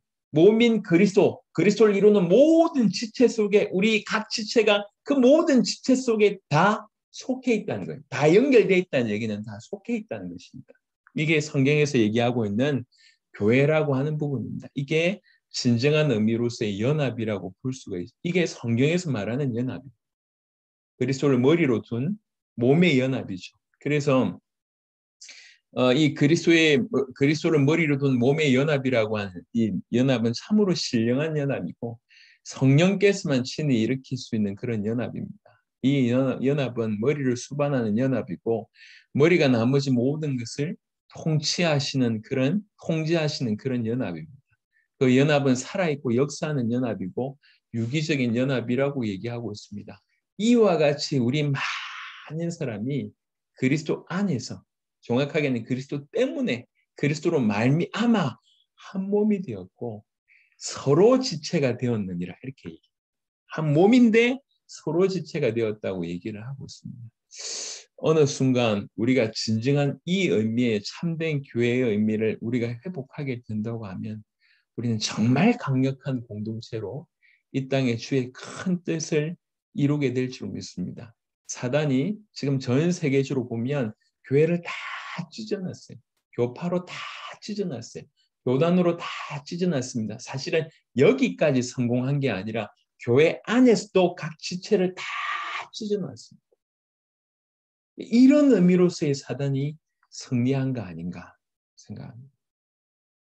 그리스도를 이루는 모든 지체 속에 우리 각 지체가 그 모든 지체 속에 다 속해 있다는 거예요. 다 연결되어 있다는 얘기는 다 속해 있다는 것입니다. 이게 성경에서 얘기하고 있는 교회라고 하는 부분입니다. 이게 진정한 의미로서의 연합이라고 볼 수가 있어요. 이게 성경에서 말하는 연합입니다. 그리스도를 머리로 둔 몸의 연합이죠. 그래서 이 그리스도를 머리로 둔 몸의 연합이라고 하는 이 연합은 참으로 신령한 연합이고 성령께서만 친히 일으킬 수 있는 그런 연합입니다. 이 연합은 머리를 수반하는 연합이고 머리가 나머지 모든 것을 통치하시는 통제하시는 그런 연합입니다. 그 연합은 살아있고 역사하는 연합이고 유기적인 연합이라고 얘기하고 있습니다. 이와 같이 우리 많은 사람이 그리스도 안에서 정확하게는 그리스도 때문에 그리스도로 말미암아 한 몸이 되었고 서로 지체가 되었느니라 이렇게 얘기해요. 한 몸인데 서로 지체가 되었다고 얘기를 하고 있습니다. 어느 순간 우리가 진정한 이 의미의 참된 교회의 의미를 우리가 회복하게 된다고 하면 우리는 정말 강력한 공동체로 이 땅의 주의 큰 뜻을 이루게 될 줄 믿습니다. 사단이 지금 전 세계적으로 보면 교회를 다 찢어놨어요. 교파로 다 찢어놨어요. 교단으로 다 찢어놨습니다. 사실은 여기까지 성공한 게 아니라 교회 안에서도 각 지체를 다 찢어놨습니다. 이런 의미로서의 사단이 승리한 거 아닌가 생각합니다.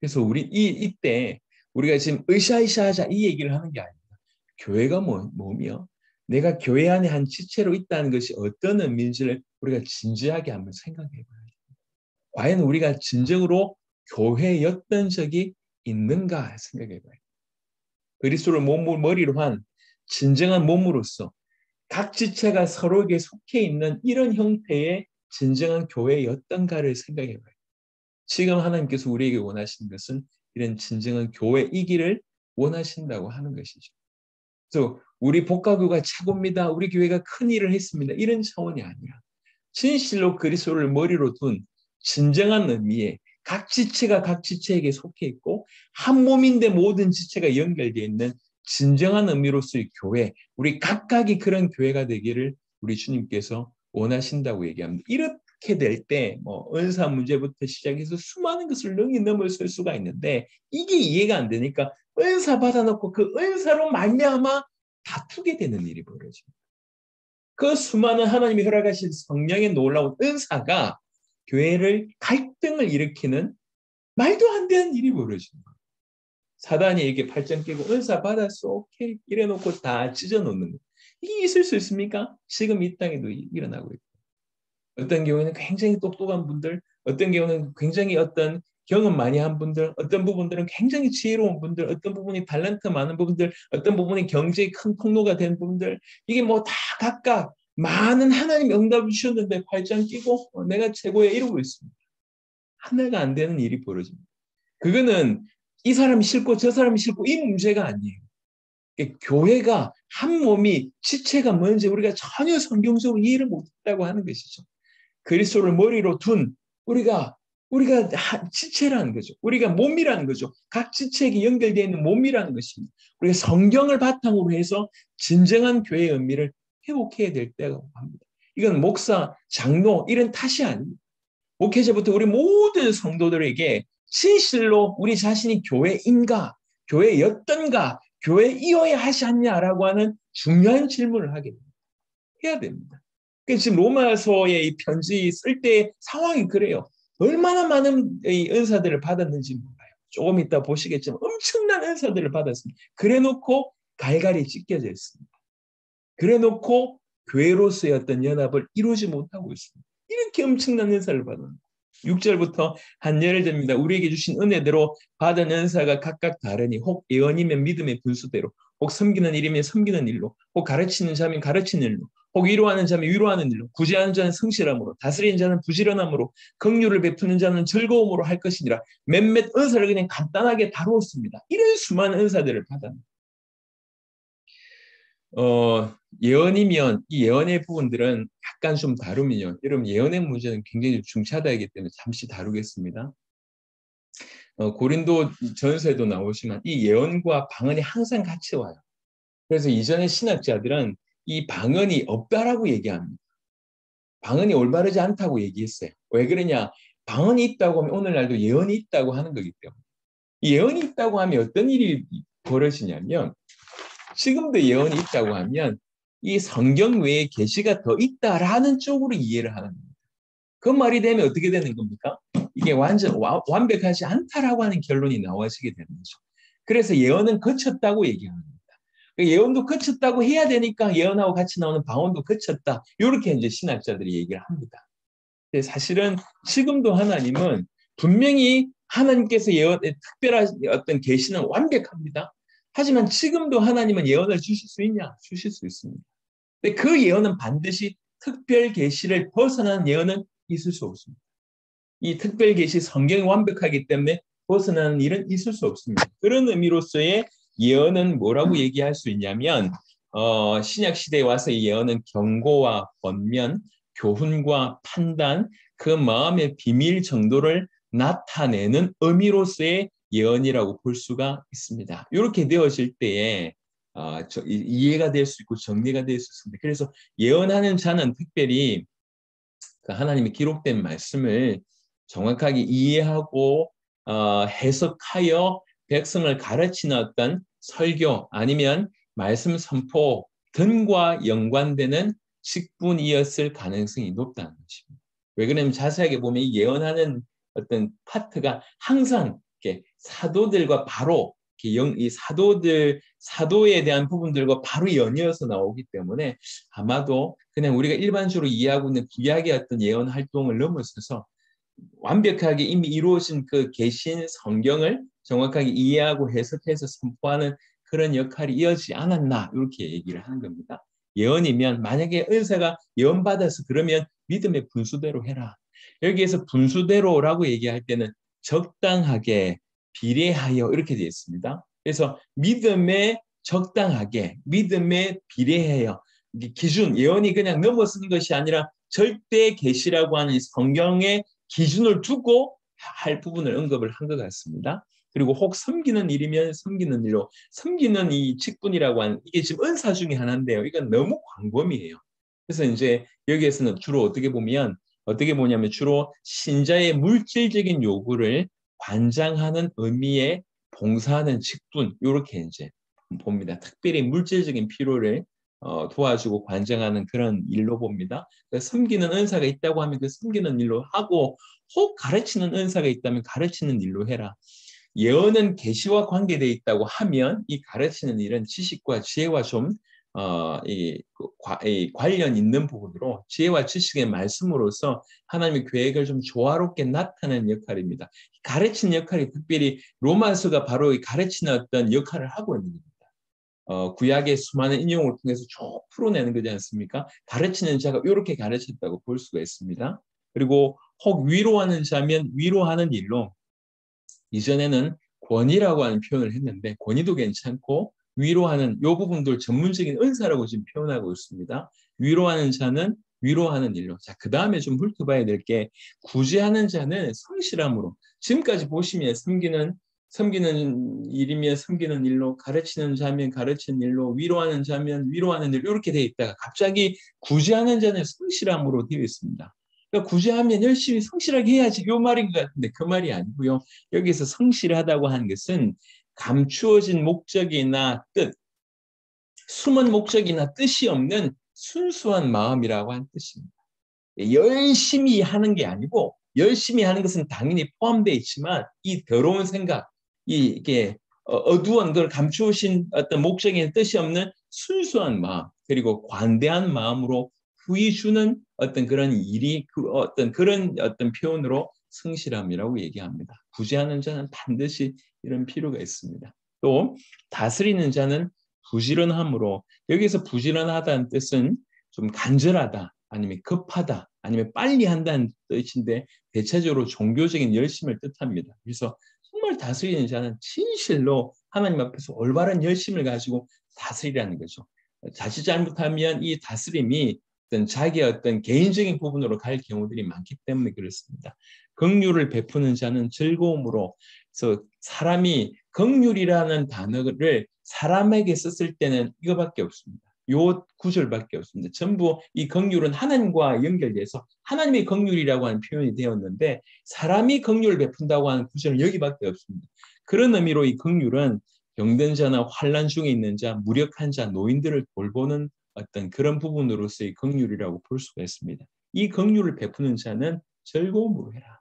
그래서 이때 우리가 지금 으쌰으쌰하자 이 얘기를 하는 게 아닙니다. 교회가 뭐며 내가 교회 안에 한 지체로 있다는 것이 어떤 의미인지를 우리가 진지하게 한번 생각해 봐야 됩니다. 과연 우리가 진정으로 교회였던 적이 있는가 생각해 봐야 됩니다. 그리스도를 머리로 한 진정한 몸으로서 각 지체가 서로에게 속해 있는 이런 형태의 진정한 교회였던가를 생각해 봐요. 지금 하나님께서 우리에게 원하시는 것은 이런 진정한 교회이기를 원하신다고 하는 것이죠. 그래서 우리 복가교가 최고입니다. 우리 교회가 큰 일을 했습니다. 이런 차원이 아니라 진실로 그리스도를 머리로 둔 진정한 의미의 각 지체가 각 지체에게 속해 있고 한 몸인데 모든 지체가 연결되어 있는 진정한 의미로서의 교회, 우리 각각이 그런 교회가 되기를 우리 주님께서 원하신다고 얘기합니다. 이렇게 될 때 뭐 은사 문제부터 시작해서 수많은 것을 능히 넘어설 수가 있는데 이게 이해가 안 되니까 은사 받아놓고 그 은사로 말미암아 다투게 되는 일이 벌어집니다. 그 수많은 하나님이 허락하신 성령의 놀라운 은사가 교회를 갈등을 일으키는 말도 안 되는 일이 벌어지는 거예요. 사단이 이렇게 팔짱 끼고 은사 받았어 오케이 이래놓고 다 찢어놓는 거예요. 이게 있을 수 있습니까? 지금 이 땅에도 일어나고 있고 어떤 경우에는 굉장히 똑똑한 분들, 어떤 경우는 굉장히 어떤 경험 많이 한 분들, 어떤 부분들은 굉장히 지혜로운 분들, 어떤 부분이 탤런트 많은 부분들, 어떤 부분이 경제의 큰 통로가 된 분들, 이게 뭐 다 각각 많은 하나님 응답을 주셨는데 팔짱 끼고 내가 최고야 이러고 있습니다. 하나가 안 되는 일이 벌어집니다. 그거는 이 사람이 싫고 저 사람이 싫고 이 문제가 아니에요. 교회가 한 몸이 지체가 뭔지 우리가 전혀 성경적으로 이해를 못했다고 하는 것이죠. 그리스도를 머리로 둔 우리가 지체라는 거죠. 우리가 몸이라는 거죠. 각 지체에게 연결되어 있는 몸이라는 것입니다. 우리가 성경을 바탕으로 해서 진정한 교회의 의미를 회복해야 될 때라고 합니다. 이건 목사, 장로 이런 탓이 아닙니다. 목회자부터 우리 모든 성도들에게 진실로 우리 자신이 교회인가, 교회였던가, 교회이어야 하지 않냐라고 하는 중요한 질문을 하게 됩니다. 해야 됩니다. 지금 로마서의 이 편지 쓸 때 상황이 그래요. 얼마나 많은 은사들을 받았는지 몰라요. 조금 이따 보시겠지만 엄청난 은사들을 받았습니다. 그래놓고 갈갈이 찢겨져 있습니다. 그래놓고 교회로서의 어떤 연합을 이루지 못하고 있습니다. 이렇게 엄청난 은사를 받았습니다. 6절부터 한 예를 듭니다. 우리에게 주신 은혜대로 받은 은사가 각각 다르니 혹 예언이면 믿음의 분수대로 혹 섬기는 일이면 섬기는 일로 혹 가르치는 자면 가르치는 일로 혹 위로하는 자면 위로하는 일로 구제하는 자는 성실함으로 다스리는 자는 부지런함으로 긍휼을 베푸는 자는 즐거움으로 할 것이니라. 몇몇 은사를 그냥 간단하게 다루었습니다. 이런 수많은 은사들을 받았습니다. 예언이면 이 예언의 부분들은 약간 좀 다루면요. 여러분 예언의 문제는 굉장히 중차대이기 때문에 잠시 다루겠습니다. 고린도 전서에도 나오지만 이 예언과 방언이 항상 같이 와요. 그래서 이전의 신학자들은 이 방언이 없다라고 얘기합니다. 방언이 올바르지 않다고 얘기했어요. 왜 그러냐? 방언이 있다고 하면 오늘날도 예언이 있다고 하는 거기 때문에. 이 예언이 있다고 하면 어떤 일이 벌어지냐면 지금도 예언이 있다고 하면 이 성경 외에 계시가 더 있다라는 쪽으로 이해를 하는 겁니다. 그 말이 되면 어떻게 되는 겁니까? 이게 완벽하지 않다라고 하는 결론이 나와지게 되는 거죠. 그래서 예언은 거쳤다고 얘기합니다. 예언도 거쳤다고 해야 되니까 예언하고 같이 나오는 방언도 거쳤다. 이렇게 이제 신학자들이 얘기를 합니다. 근데 사실은 지금도 하나님은 분명히 하나님께서 예언의 특별한 어떤 계시는 완벽합니다. 하지만 지금도 하나님은 예언을 주실 수 있냐? 주실 수 있습니다. 근데 그 예언은 반드시 특별 계시를 벗어나는 예언은 있을 수 없습니다. 이 특별 계시 성경이 완벽하기 때문에 벗어나는 일은 있을 수 없습니다. 그런 의미로서의 예언은 뭐라고 얘기할 수 있냐면 신약 시대에 와서 이 예언은 경고와 권면, 교훈과 판단, 그 마음의 비밀 정도를 나타내는 의미로서의 예언이라고 볼 수가 있습니다. 이렇게 되어질 때에 이해가 될 수 있고 정리가 될 수 있습니다. 그래서 예언하는 자는 특별히 하나님의 기록된 말씀을 정확하게 이해하고 해석하여 백성을 가르치는 어떤 설교 아니면 말씀 선포 등과 연관되는 직분이었을 가능성이 높다는 것입니다. 왜 그러냐면 자세하게 보면 이 예언하는 어떤 파트가 항상 이렇게 사도들과 바로 이 사도에 대한 부분들과 바로 연이어서 나오기 때문에 아마도 그냥 우리가 일반적으로 이해하고 있는 구약의 어떤 예언 활동을 넘어서서 완벽하게 이미 이루어진 그 계신 성경을 정확하게 이해하고 해석해서 선포하는 그런 역할이 이어지지 않았나 이렇게 얘기를 하는 겁니다. 예언이면 만약에 은사가 예언받아서 그러면 믿음의 분수대로 해라. 여기에서 분수대로라고 얘기할 때는 적당하게, 비례하여 이렇게 되어 있습니다. 그래서 믿음에 적당하게, 믿음에 비례하여, 기준, 예언이 그냥 넘어서는 것이 아니라 절대 계시라고 하는 성경의 기준을 두고 할 부분을 언급을 한 것 같습니다. 그리고 혹 섬기는 일이면 섬기는 일로, 섬기는 이 직분이라고 하는 이게 지금 은사 중에 하나인데요. 이건 너무 광범위해요. 그래서 이제 여기에서는 주로 어떻게 보냐면 주로 신자의 물질적인 요구를 관장하는 의미의 봉사하는 직분 이렇게 이제 봅니다. 특별히 물질적인 필요를 도와주고 관장하는 그런 일로 봅니다. 그러니까 섬기는 은사가 있다고 하면 그 섬기는 일로 하고 혹 가르치는 은사가 있다면 가르치는 일로 해라. 예언은 계시와 관계되어 있다고 하면 이 가르치는 일은 지식과 지혜와 좀 관련 있는 부분으로 지혜와 지식의 말씀으로서 하나님의 계획을 좀 조화롭게 나타내는 역할입니다. 가르치는 역할이 특별히 로마서가 바로 가르치는 어떤 역할을 하고 있는 겁니다. 구약의 수많은 인용을 통해서 쭉 풀어내는 거지 않습니까? 가르치는 자가 이렇게 가르쳤다고 볼 수가 있습니다. 그리고 혹 위로하는 자면 위로하는 일로 이전에는 권위라고 하는 표현을 했는데 권위도 괜찮고 위로하는 이 부분들 전문적인 은사라고 지금 표현하고 있습니다. 위로하는 자는 위로하는 일로. 자, 그 다음에 좀 훑어봐야 될 게 구제하는 자는 성실함으로. 지금까지 보시면 섬기는 일이면 섬기는 일로, 가르치는 자면 가르치는 일로, 위로하는 자면 위로하는 일 이렇게 되어 있다가 갑자기 구제하는 자는 성실함으로 되어 있습니다. 그러니까 구제하면 열심히 성실하게 해야지 이 말인 것 같은데 그 말이 아니고요. 여기서 성실하다고 하는 것은 감추어진 목적이나 뜻, 숨은 목적이나 뜻이 없는 순수한 마음이라고 하는 뜻입니다. 열심히 하는 게 아니고 열심히 하는 것은 당연히 포함되어 있지만 이 더러운 생각, 이게 어두운 걸 감추신 어떤 목적인 뜻이 없는 순수한 마음 그리고 관대한 마음으로 후히 주는 어떤 그런 일이 어떤 그런 어떤 표현으로 성실함이라고 얘기합니다. 구제하는 자는 반드시 이런 필요가 있습니다. 또 다스리는 자는 부지런함으로 여기서 부지런하다는 뜻은 좀 간절하다 아니면 급하다 아니면 빨리 한다는 뜻인데 대체적으로 종교적인 열심을 뜻합니다. 그래서 정말 다스리는 자는 진실로 하나님 앞에서 올바른 열심을 가지고 다스리라는 거죠. 자칫 잘못하면 이 다스림이 어떤 자기의 어떤 개인적인 부분으로 갈 경우들이 많기 때문에 그렇습니다. 긍휼을 베푸는 자는 즐거움으로 그래서 사람이 긍휼이라는 단어를 사람에게 썼을 때는 이거밖에 없습니다. 요 구절밖에 없습니다. 전부 이 긍휼은 하나님과 연결돼서 하나님의 긍휼이라고 하는 표현이 되었는데 사람이 긍휼을 베푼다고 하는 구절은 여기밖에 없습니다. 그런 의미로 이 긍휼은 병든 자나 환난 중에 있는 자, 무력한 자, 노인들을 돌보는 어떤 그런 부분으로서의 긍휼이라고 볼 수가 있습니다. 이 긍휼을 베푸는 자는 즐거움으로 해라.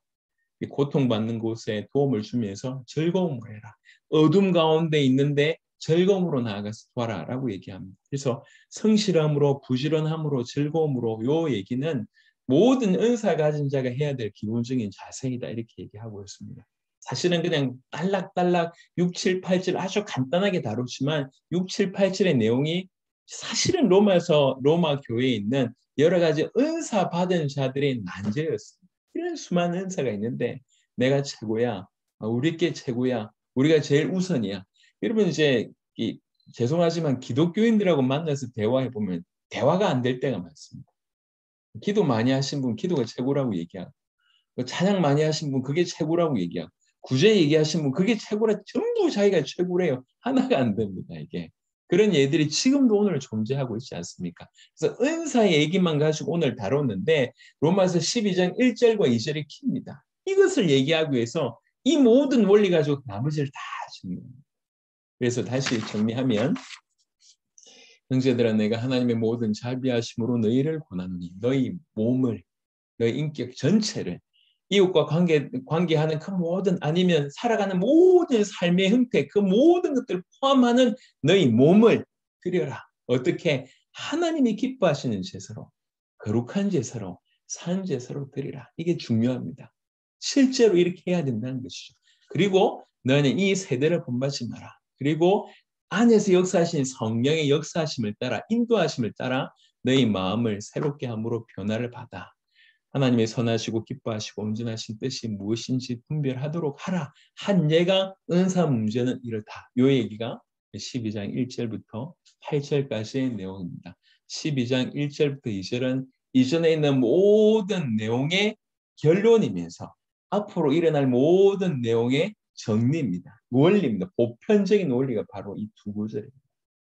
고통받는 곳에 도움을 주면서 즐거움으로 해라. 어둠 가운데 있는데 즐거움으로 나아가서 도와라라고 얘기합니다. 그래서 성실함으로 부지런함으로 즐거움으로 요 얘기는 모든 은사 가진 자가 해야 될 기본적인 자세이다 이렇게 얘기하고 있습니다. 사실은 그냥 딸락딸락 6, 7, 8절 아주 간단하게 다루지만 6, 7, 8절의 내용이 사실은 로마 교회에 있는 여러 가지 은사 받은 자들의 난제였습니다. 이런 수많은 은사가 있는데 내가 최고야, 우리께 최고야, 우리가 제일 우선이야. 여러분 이제 죄송하지만 기독교인들하고 만나서 대화해 보면 대화가 안 될 때가 많습니다. 기도 많이 하신 분 기도가 최고라고 얘기하고 찬양 많이 하신 분 그게 최고라고 얘기하고 구제 얘기하신 분 그게 최고라 전부 자기가 최고래요. 하나가 안 됩니다 이게. 그런 예들이 지금도 오늘 존재하고 있지 않습니까? 그래서 은사의 얘기만 가지고 오늘 다뤘는데 로마서 12장 1절과 2절이 킵니다. 이것을 얘기하기 위해서 이 모든 원리 가지고 나머지를 다 정리합니다. 그래서 다시 정리하면 형제들아 내가 하나님의 모든 자비하심으로 너희를 권하노니 너희 몸을 너희 인격 전체를 이웃과 관계하는 그 모든 아니면 살아가는 모든 삶의 형태 그 모든 것들을 포함하는 너희 몸을 드려라. 어떻게? 하나님이 기뻐하시는 제사로 거룩한 제사로 산 제사로 드리라. 이게 중요합니다. 실제로 이렇게 해야 된다는 것이죠. 그리고 너는 이 세대를 본받지 마라. 그리고 안에서 역사하신 성령의 역사하심을 따라 인도하심을 따라 너희 마음을 새롭게 함으로 변화를 받아. 하나님의 선하시고 기뻐하시고 온전하신 뜻이 무엇인지 분별하도록 하라 한 예가 은사 문제는 이렇다. 요 얘기가 12장 1절부터 8절까지의 내용입니다. 12장 1절부터 2절은 이전에 있는 모든 내용의 결론이면서 앞으로 일어날 모든 내용의 정리입니다. 원리입니다. 보편적인 원리가 바로 이 두 구절입니다.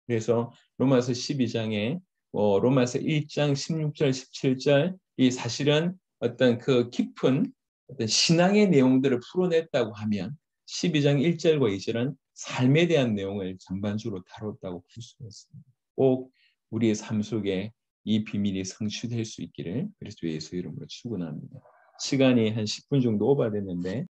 그래서 로마서 12장에 로마서 1장 16절 17절 이 사실은 어떤 그 깊은 어떤 신앙의 내용들을 풀어냈다고 하면 12장 1절과 2절은 삶에 대한 내용을 전반적으로 다뤘다고 볼 수 있습니다. 꼭 우리의 삶 속에 이 비밀이 성취될 수 있기를 그리스도 예수 이름으로 축원합니다. 시간이 한 10분 정도 오버됐는데